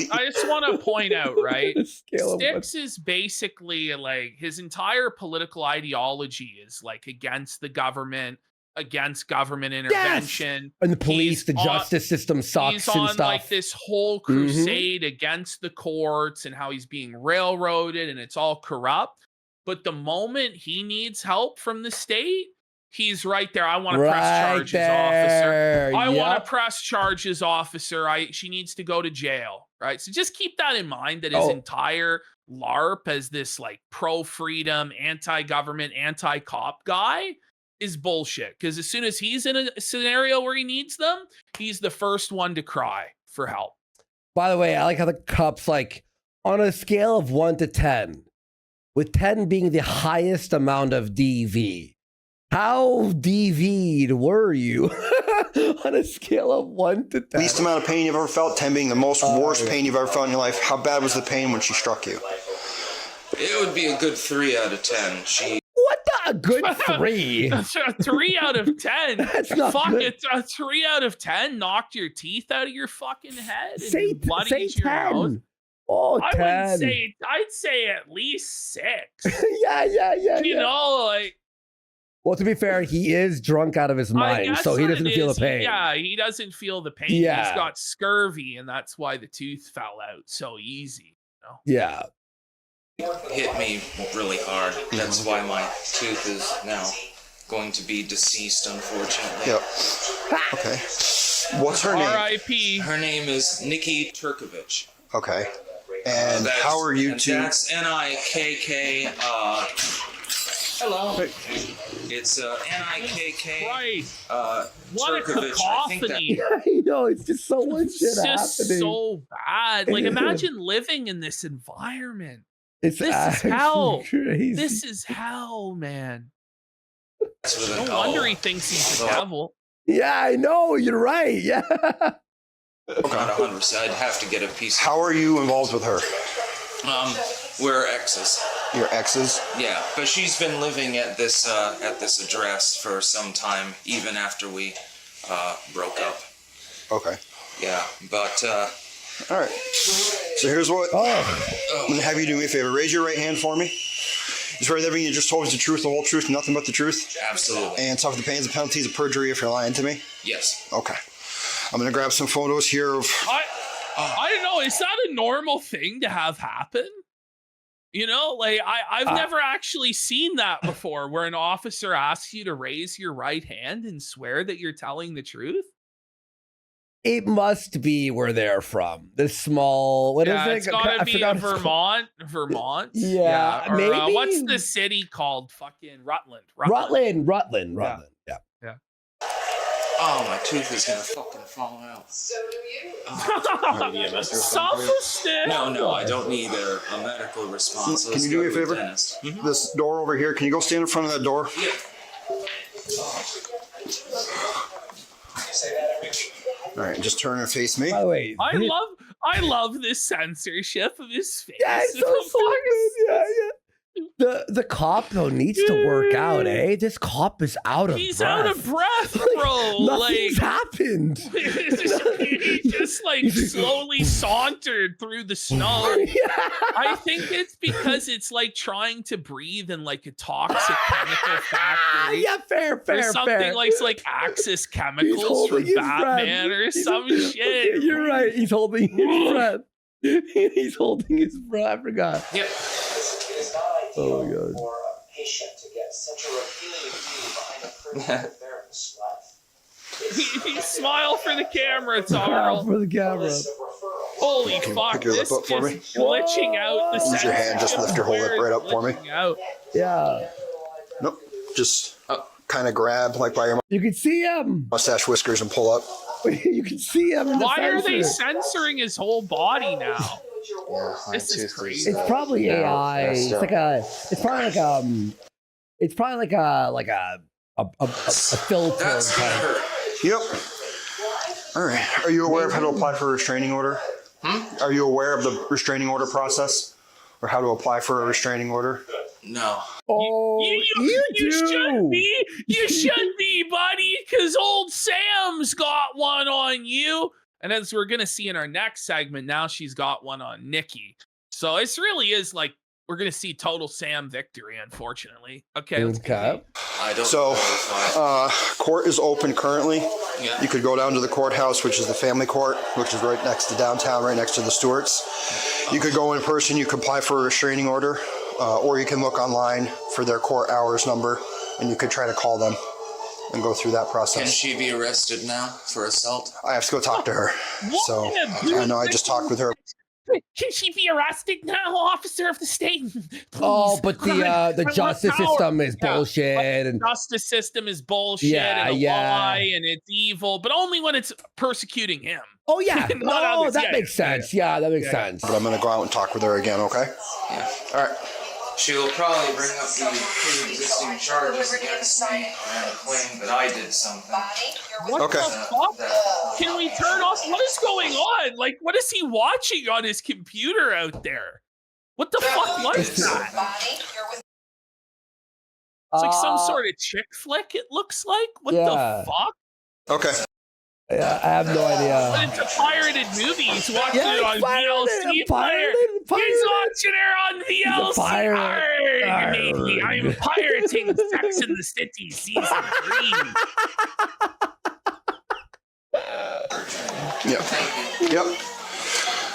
want to point out, right? Scale of Styx is basically like his entire political ideology is like against the government, against government intervention. And the police, the He's justice system sucks He's and on stuff. like this whole crusade against the courts and how he's being railroaded and it's all corrupt. But the moment he needs help from the state, he's right there. I want to press charges, officer. I want to press charges, officer. She needs to go to jail, right? So just keep that in mind, that his entire LARP as this like pro-freedom, anti-government, anti-cop guy is bullshit. Because as soon as he's in a scenario where he needs them, he's the first one to cry for help. By the way, I like how the cop's like, on a scale of 1 to 10, with 10 being the highest amount of DV. How DV'd were you on a scale of 1 to 10? Least amount of pain you've ever felt, 10 being the most worst pain you've ever felt in your life. How bad was the pain when she struck you? It would be a good 3 out of 10. What the? A good 3? A 3 out of 10. That's not Fuck good. it. A 3 out of 10 knocked your teeth out of your fucking head. And Say bloodied your nose. 10. Oh, 10. I wouldn't say. I'd say at least 6. yeah. You know, like. Well, to be fair, he is drunk out of his I mind, guess so he what doesn't it feel the is, pain. Yeah, he doesn't feel the pain. Yeah. He's got scurvy, and that's why the tooth fell out so easy. You know? Yeah. Hit me really hard. That's why my tooth is now going to be deceased, unfortunately. Yep. Okay. What's her name? R.I.P. Her name is Nikki Turkovich. Okay. And how are you two? That's Nikk. Hello. It's Nikk. Right. What a Turkovich. I think that. cacophony. Yeah, I know. It's just so much shit It's just happening. so bad. Like, imagine living in this environment. It's This is actually hell. crazy. This is hell, man. That's with an No O. wonder he thinks he's the devil. Yeah, I know. You're right. Yeah. Not 100%. I'd have to get a piece. How are you involved with her? We're exes. Your exes? Yeah, but she's been living at this address for some time, even after we broke up. Okay. Yeah, but All right. So here's what I'm gonna have you do me a favor. Raise your right hand for me. You swear that everything you just told is the truth, the whole truth, nothing but the truth? absolutely. And suffer the pains and penalties of perjury if you're lying to me? Yes. Okay. I'm gonna grab some photos here of. I don't know. Is that a normal thing to have happen? You know, like I've never actually seen that before, where an officer asks you to raise your right hand and swear that you're telling the truth. It must be where they're from. This small, what is Yeah, it? it's gotta I be forgot what it's called. Vermont. Yeah, or, maybe. what's the city called? Fucking Rutland. Rutland. Yeah. Oh, my tooth is gonna fucking fall out. Self-esteem. No, I don't need a medical response. Can Let's you do go me a to the favor? dentist. This door over here. Can you go stand in front of that door? Yeah. All right. Just turn and face me. By the way, I love this censorship of his face. yeah, it's so good. Yeah. The cop though needs to work out, eh? This cop is out of He's breath. out of breath, bro. Nothing's happened. He just like slowly sauntered through the snow. Yeah. I think it's because it's like trying to breathe in like a toxic chemical factory. Yeah, fair. Or something like Axis Chemicals from holding his Batman breath. or some shit. Okay, you're right. He's holding his breath. He's holding his breath. I forgot. Yep. Oh my god. For a patient to get such a revealing view behind a critical therapist's life. He smile for the camera, Smile Tarl. for the camera. Holy Can you fuck, pick your lip this up for is me? glitching out the Use your hand, just lift your whole lip right up for me. Glitching out. Yeah. Nope. Just kind of grab like by your You can see him. mustache whiskers and pull up. You can see him in the Why are they sensor. censoring his whole body now? This is crazy. It's probably AI. It's like a. It's probably like It's probably like a filter. That's gonna kind of- hurt. Yep. All right. Are you aware of how to apply for a restraining order? Are you aware of the restraining order process, or how to apply for a restraining order? No. Oh, you do. should be. You should be, buddy, because old Sam's got one on you. And as we're going to see in our next segment, now she's got one on Nikki. So this really is like, we're going to see total Sam victory, unfortunately. Okay. Let's Okay. I don't So, know if I... court is open currently. Yeah. You could go down to the courthouse, which is the family court, which is right next to downtown, right next to the Stewarts. You could go in person. You could apply for a restraining order, or you can look online for their court hours number, and you could try to call them and go through that Can process. she be arrested now for assault? I have to go talk to her. What So in a I know I just talked with her. Can she be arrested now, officer of the state? Please. Oh, but I the want justice power. system is Yeah. bullshit, and Justice system is bullshit Yeah, and a yeah. lie and it's evil, but only when it's persecuting him. oh yeah, Not no, others. that Yeah, makes yeah, sense. Yeah, that makes sense. But I'm going to go out and talk with her again, okay? Yeah. All right. She'll probably bring up the pre-existing charges against me and claim that I did something. What Okay. the fuck? Can we turn off? What is going on? Like, what is he watching on his computer out there? What the fuck was that? It's like some sort of chick flick, it looks like. What the fuck? Okay. Yeah, I have no idea. But it's a pirated movie. He's watching it on VLC player. He's watching it on VLC. Arrgh, matey. I'm pirating Sex in the City season 3. Yep.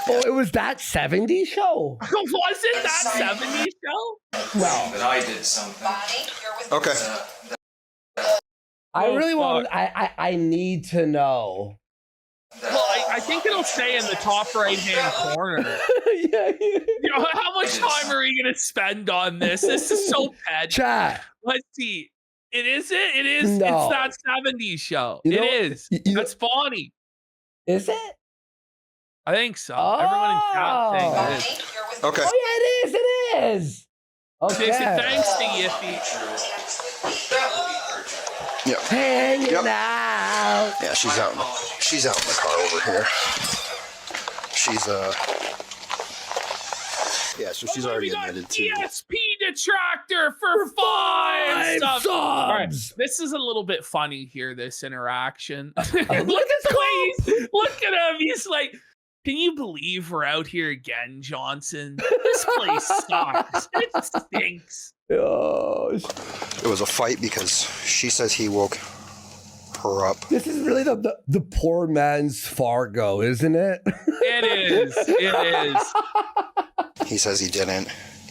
Oh, it was that 70s show? Was it that 70s show? No. But I did something. Okay. I really want. I need to know. Well, I think it'll say in the top right-hand corner. Yeah. You know, how much time are we going to spend on this? This is so bad. Chat. Let's see. It is. No. It's that 70s show. You know, it is. That's Bonnie. Is it? I think so. Everyone in chat saying it is. Okay. Oh yeah, it is. Okay. Thanks to Yiffy. Yep. Hanging out. Yeah, she's out in the car over here. She's yeah, so she's already admitted to ESP detractor for 5 subs. All right, this is a little bit funny here. This interaction. Look at the way look at him. He's like, "Can you believe we're out here again, Johnson? This place sucks. It stinks." Oh, it was a fight because she says he woke her up. This is really the poor man's Fargo, isn't it? It is. He says he didn't.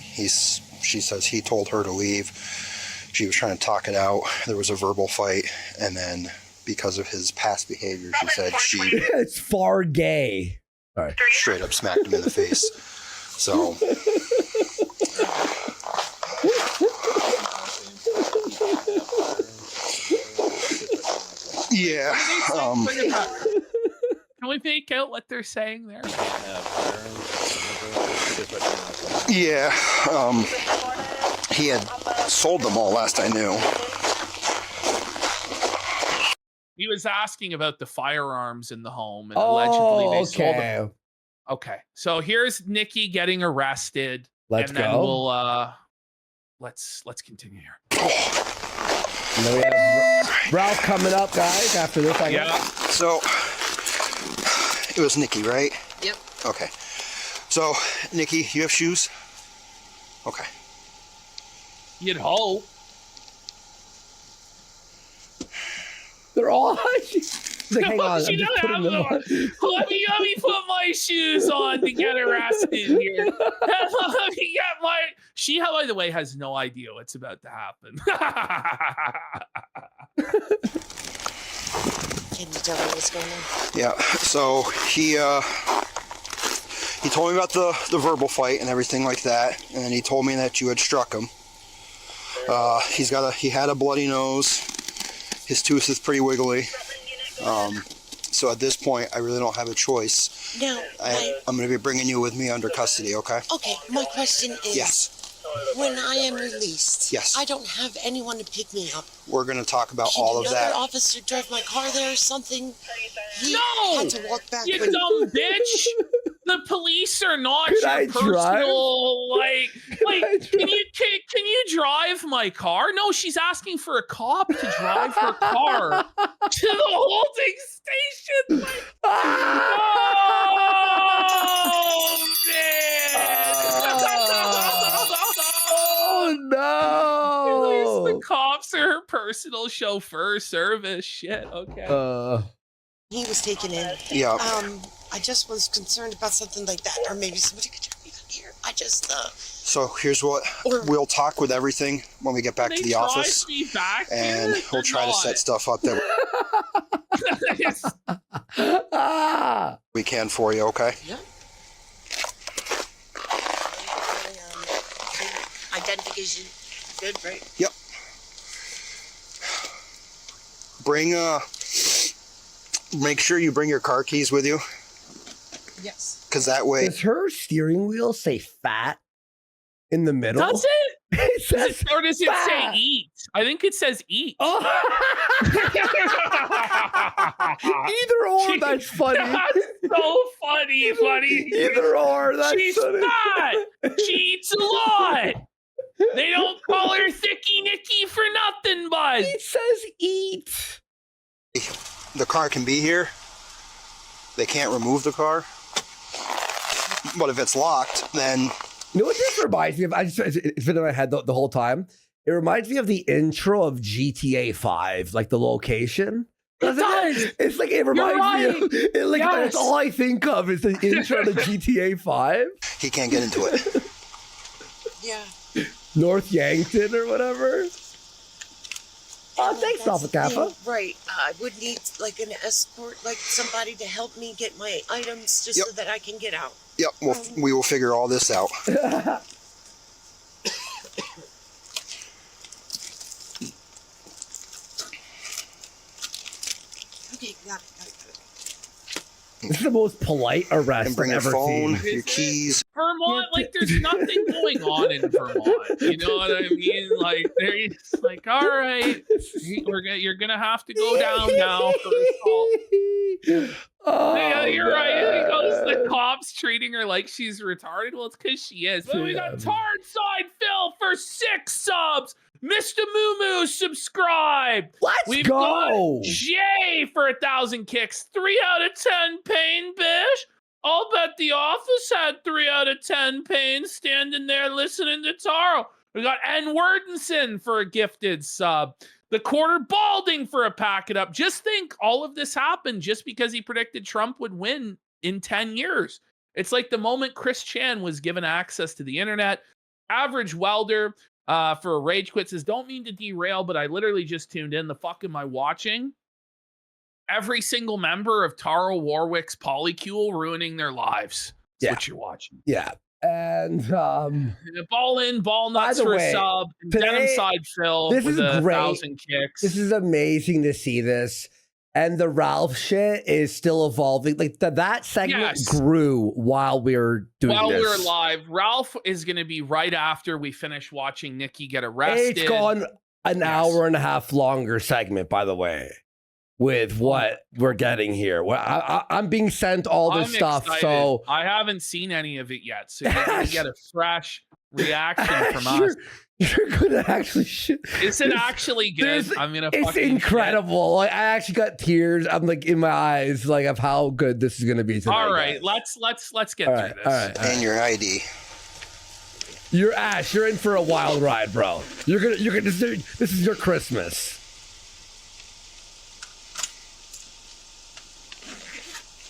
She says he told her to leave. She was trying to talk it out. There was a verbal fight, and then because of his past behavior, she said it's far gay. All right. Straight up smacked him in the face. So yeah. Can we make out what they're saying there? Yeah. He had sold them all last I knew. He was asking about the firearms in the home, and allegedly they sold them. Okay, so here's Nikki getting arrested. Let's and then go. We'll let's continue here. And then we have Ralph coming up, guys. After this, So it was Nikki, right? Yep. Okay. So Nikki, you have shoes? Okay. You'd hope. They're all. Like, hang on, She I'm just doesn't putting have them them. on. Let me put my shoes on to get arrested here. Let me get my. She, by the way, has no idea what's about to happen. Can you tell me what's going on? Yeah. So he told me about the verbal fight and everything like that, and then he told me that you had struck him. He had a bloody nose. His tooth is pretty wiggly. So at this point, I really don't have a choice. Now, I'm going to be bringing you with me under custody, okay? Okay, my question is... Yes. When I am released, yes, I don't have anyone to pick me up. We're going to talk about all of that. Can another officer drive my car there or something? He had to walk back. You dumb bitch! The police are not Could your I personal drive? Can you drive my car? No, she's asking for a cop to drive her car to the holding station. Oh man! Oh At least no! the cops are her personal chauffeur service. Shit. Okay. He was taken in. Yeah. I just was concerned about something like that, or maybe somebody could drive me out here. I just So here's what we'll talk with everything when we get back to the office, and we'll try to set stuff up that we can for you. Okay. Yeah. Identification. Good, right? Yep. Make sure you bring your car keys with you. Yes. Because that way. Does her steering wheel say fat in the middle? Does it? It says or does it fat. say eat? I think it says eat. Oh. Either or, that's funny. so funny. Either or. That's She's funny. fat. She eats a lot. They don't call her Thicky Nikki for nothing, bud. It says eat. The car can be here. They can't remove the car. But if it's locked, then... You know what this reminds me of? It's been in my head the whole time. It reminds me of the intro of GTA 5, like the location. It does. It's like, it reminds me of, that's all I think of is the intro to GTA 5. He can't get into it. Yeah. North Yankton or whatever. Oh, thanks, Alpha Kappa. Right. I would need like an escort, like somebody to help me get my items just so that I can get out. Yep, we will figure all this out. Okay, got it. This is the most polite arrest And bring I've your ever phone, seen. your keys. Vermont, like there's nothing going on in Vermont. You know what I mean? Like they're just like, all right, you're gonna have to go down now for assault. Oh, You're right. He goes, the cops treating her like she's retarded. Well, it's because she is. But we got Tard Side Phil for 6 subs. Mr. Moo subscribe. We've got Jay for 1,000 kicks. 3 out of 10 pain, bish. I'll bet the office had 3 out of 10 pain standing there listening to Taro. We got N. Wordenson for a gifted sub. The Quarter Balding for a pack it up. Just think all of this happened just because he predicted Trump would win in 10 years. It's like the moment Chris Chan was given access to the internet. Average Welder for a rage quit says, don't mean to derail, but I literally just tuned in. The fuck am I watching? Every single member of Taro Warwick's polycule ruining their lives. That's what you're watching. Yeah. And ball in, ball nuts for a sub. Denim Side Phil this with is great. 1,000 kicks. This is amazing to see this. And the Ralph shit is still evolving. Like that segment grew while we were doing While this. we were live. Ralph is going to be right after we finish watching Nikki get arrested. It's gone an hour and a half longer segment, by the way, with what we're getting here. Well, I'm being sent all this stuff, excited. so I haven't seen any of it yet, so you're going to get a fresh reaction from us. You're gonna actually Is it actually good? I'm gonna. It's incredible. Like I actually got tears. I'm like in my eyes, like of how good this is gonna be tonight. All right, let's get through this. All right. And your ID. You're Ash. You're in for a wild ride, bro. You're gonna. This is your Christmas.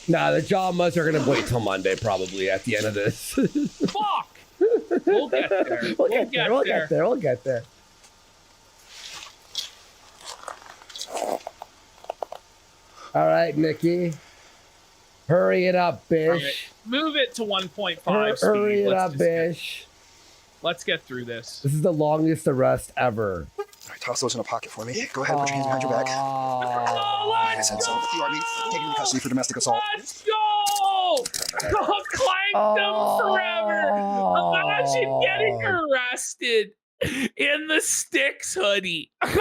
Nah, the Jamas are gonna wait till Monday, probably at the end of this. Fuck. We'll get there. We'll get there. All right, Nikki. Hurry it up, bish. Right. Move it to 1.5 speed. Hurry it up, bish. Let's get through this. This is the longest arrest ever. All right, toss those in a pocket for me. Go ahead, put your hands behind your back. Oh, let's go! You are taken into custody for domestic assault. Let's go! Clanked them forever. Imagine getting arrested in the Styx hoodie. Oh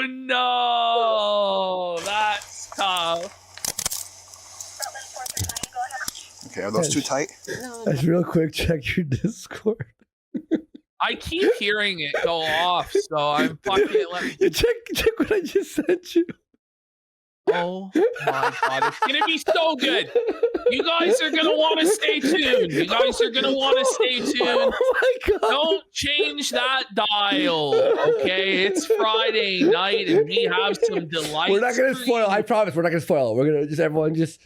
no, that's tough. Okay, are those too tight? Let's real quick check your Discord. I keep hearing it go off, so I'm fucking. Check what I just sent you. Oh my god, it's gonna be so good. You guys are gonna want to stay tuned. You guys are gonna want to stay tuned. Oh my god! Don't change that dial, okay? It's Friday night and we have some delights. We're not gonna spoil. I promise, we're not gonna spoil it. We're gonna just everyone just.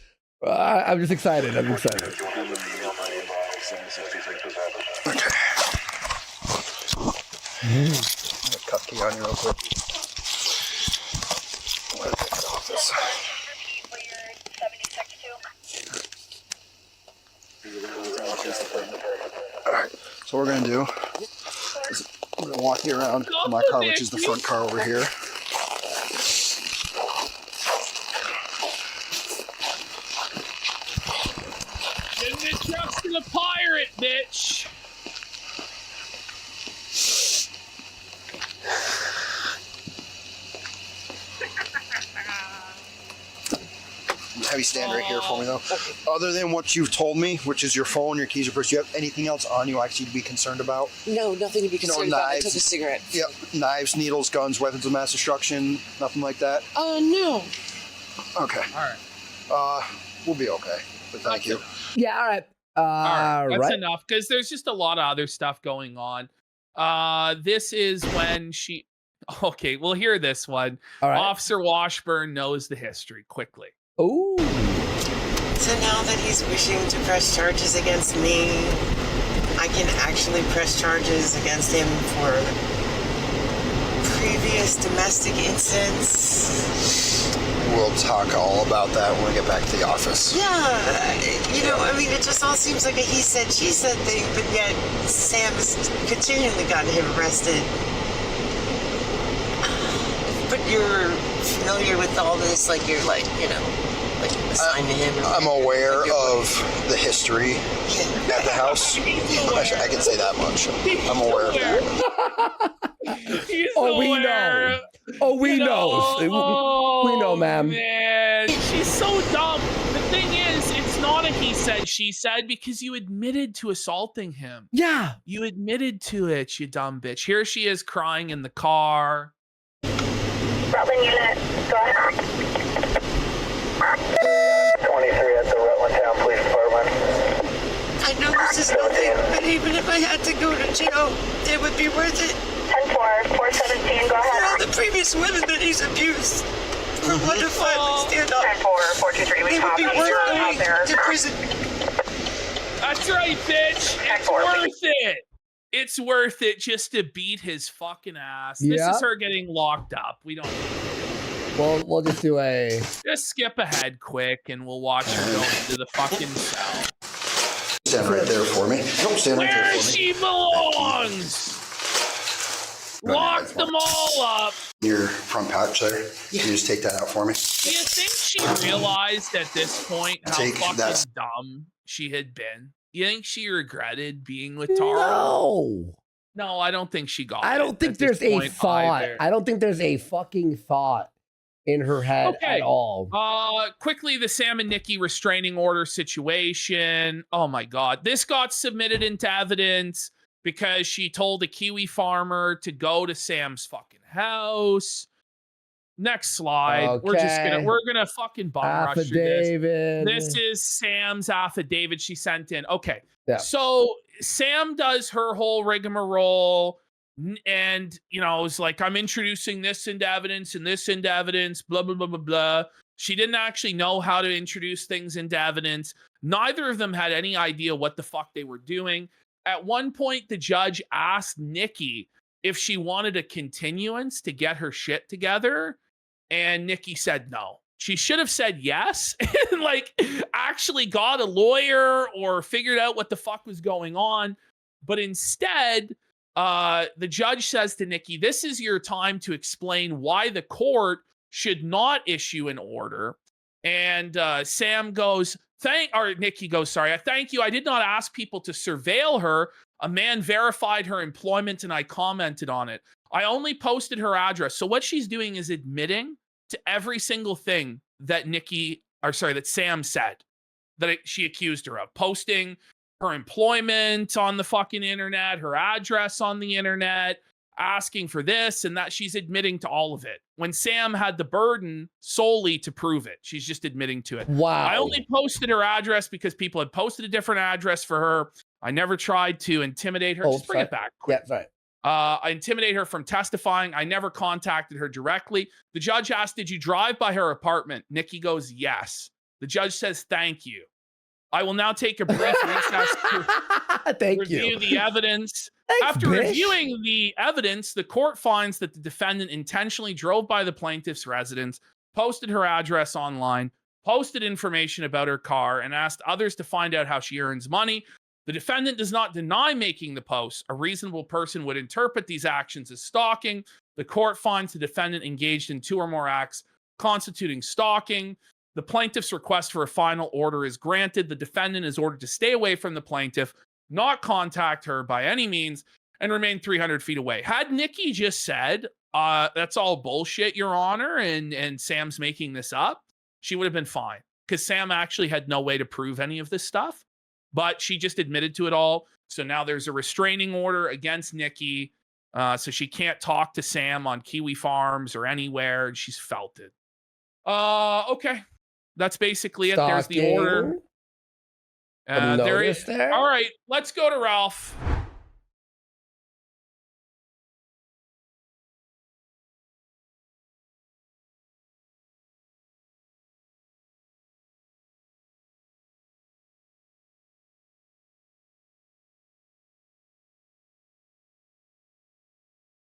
I'm just excited. I'm excited. Okay. Cup key on you real quick. Alright, so what we're gonna do is we're gonna walk you around to my car, which is the front car over here. Didn't trust the pirate, bitch. have you stand right here for me, though. Other than what you've told me, which is your phone, your keys, your purse, do you have anything else on you actually to be concerned about? No, nothing to be concerned about. I took a cigarette. Yeah, knives, needles, guns, weapons of mass destruction, nothing like that? No. Okay. All right. We'll be okay, but thank you. Yeah, all right. All right, that's right. enough because there's just a lot of other stuff going on. This is when she. Okay, we'll hear this one. All right. Officer Washburn knows the history quickly. Ooh. So now that he's wishing to press charges against me, I can actually press charges against him for previous domestic incidents. We'll talk all about that when we get back to the office. Yeah, I mean, it just all seems like a he said, she said thing, but yet Sam has continually gotten him arrested. But you're familiar with all this, like you're like, assigned to him. I'm aware of the history at the house. I can say that much. I'm aware of that. He's We aware. know. Oh, we know. We know, ma'am. Man, she's so dumb. The thing is, it's not a he said, she said, because you admitted to assaulting him. Yeah. You admitted to it, you dumb bitch. Here she is crying in the car. Rutland unit, go ahead. 23 at the Rutland Town Police Department. I know this is nothing, but even if I had to go to jail, it would be worth it. 10-4, 417, go For all ahead. the previous women that he's abused. For one to finally stand up. 10-4, 423, we It would copy. be worth You're out going there. to prison. That's right, bitch. It's 10-4. worth it. It's worth it just to beat his fucking ass. This Yeah. is her getting locked up. We don't. Well, we'll just do a. Just skip ahead quick and we'll watch her go into the fucking cell. Stand right there for me. Don't stand right there Where for me. she belongs. Lock them all up. Your front pouch there. Can you just take that out for me? Do you think she realized at this point how Take fucking that. dumb she had been? You think she regretted being with Tara? No. No, I don't think she got it. I don't think at this there's a point thought. either. I don't think there's a fucking thought in her head Okay. at all. Quickly, the Sam and Nikki restraining order situation. Oh my God. This got submitted into evidence because she told a Kiwi farmer to go to Sam's fucking house. Next slide. Okay. We're gonna fucking bum rush through this. Affidavit. This is Sam's affidavit she sent in. Okay. Yeah. So Sam does her whole rigmarole and, it's like, I'm introducing this into evidence and this into evidence, blah, blah, blah, blah, blah. She didn't actually know how to introduce things into evidence. Neither of them had any idea what the fuck they were doing. At one point, the judge asked Nikki if she wanted a continuance to get her shit together. And Nikki said no. She should have said yes and actually got a lawyer or figured out what the fuck was going on. But instead, the judge says to Nikki, this is your time to explain why the court should not issue an order. And Sam goes, Nikki goes, sorry, I thank you. I did not ask people to surveil her. A man verified her employment and I commented on it. I only posted her address. So what she's doing is admitting to every single thing that that Sam said that she accused her of. Posting her employment on the fucking internet, her address on the internet, asking for this and that. She's admitting to all of it. When Sam had the burden solely to prove it, she's just admitting to it. Wow. I only posted her address because people had posted a different address for her. I never tried to intimidate her. Just bring it back quick. Yeah, sorry. I intimidate her from testifying. I never contacted her directly. The judge asked, did you drive by her apartment? Nikki goes, yes. The judge says, thank you. I will now take a brief recess to review the evidence. Thanks, After bitch. reviewing the evidence, the court finds that the defendant intentionally drove by the plaintiff's residence, posted her address online, posted information about her car, and asked others to find out how she earns money. The defendant does not deny making the post. A reasonable person would interpret these actions as stalking. The court finds the defendant engaged in 2 or more acts constituting stalking. The plaintiff's request for a final order is granted. The defendant is ordered to stay away from the plaintiff, not contact her by any means, and remain 300 feet away. Had Nikki just said, that's all bullshit, Your Honor, and Sam's making this up, she would have been fine. because Sam actually had no way to prove any of this stuff, but she just admitted to it all. So now there's a restraining order against Nikki. So she can't talk to Sam on Kiwi Farms or anywhere. And she's felt it. Okay. That's basically it. There's the order. There. All right. Let's go to Ralph.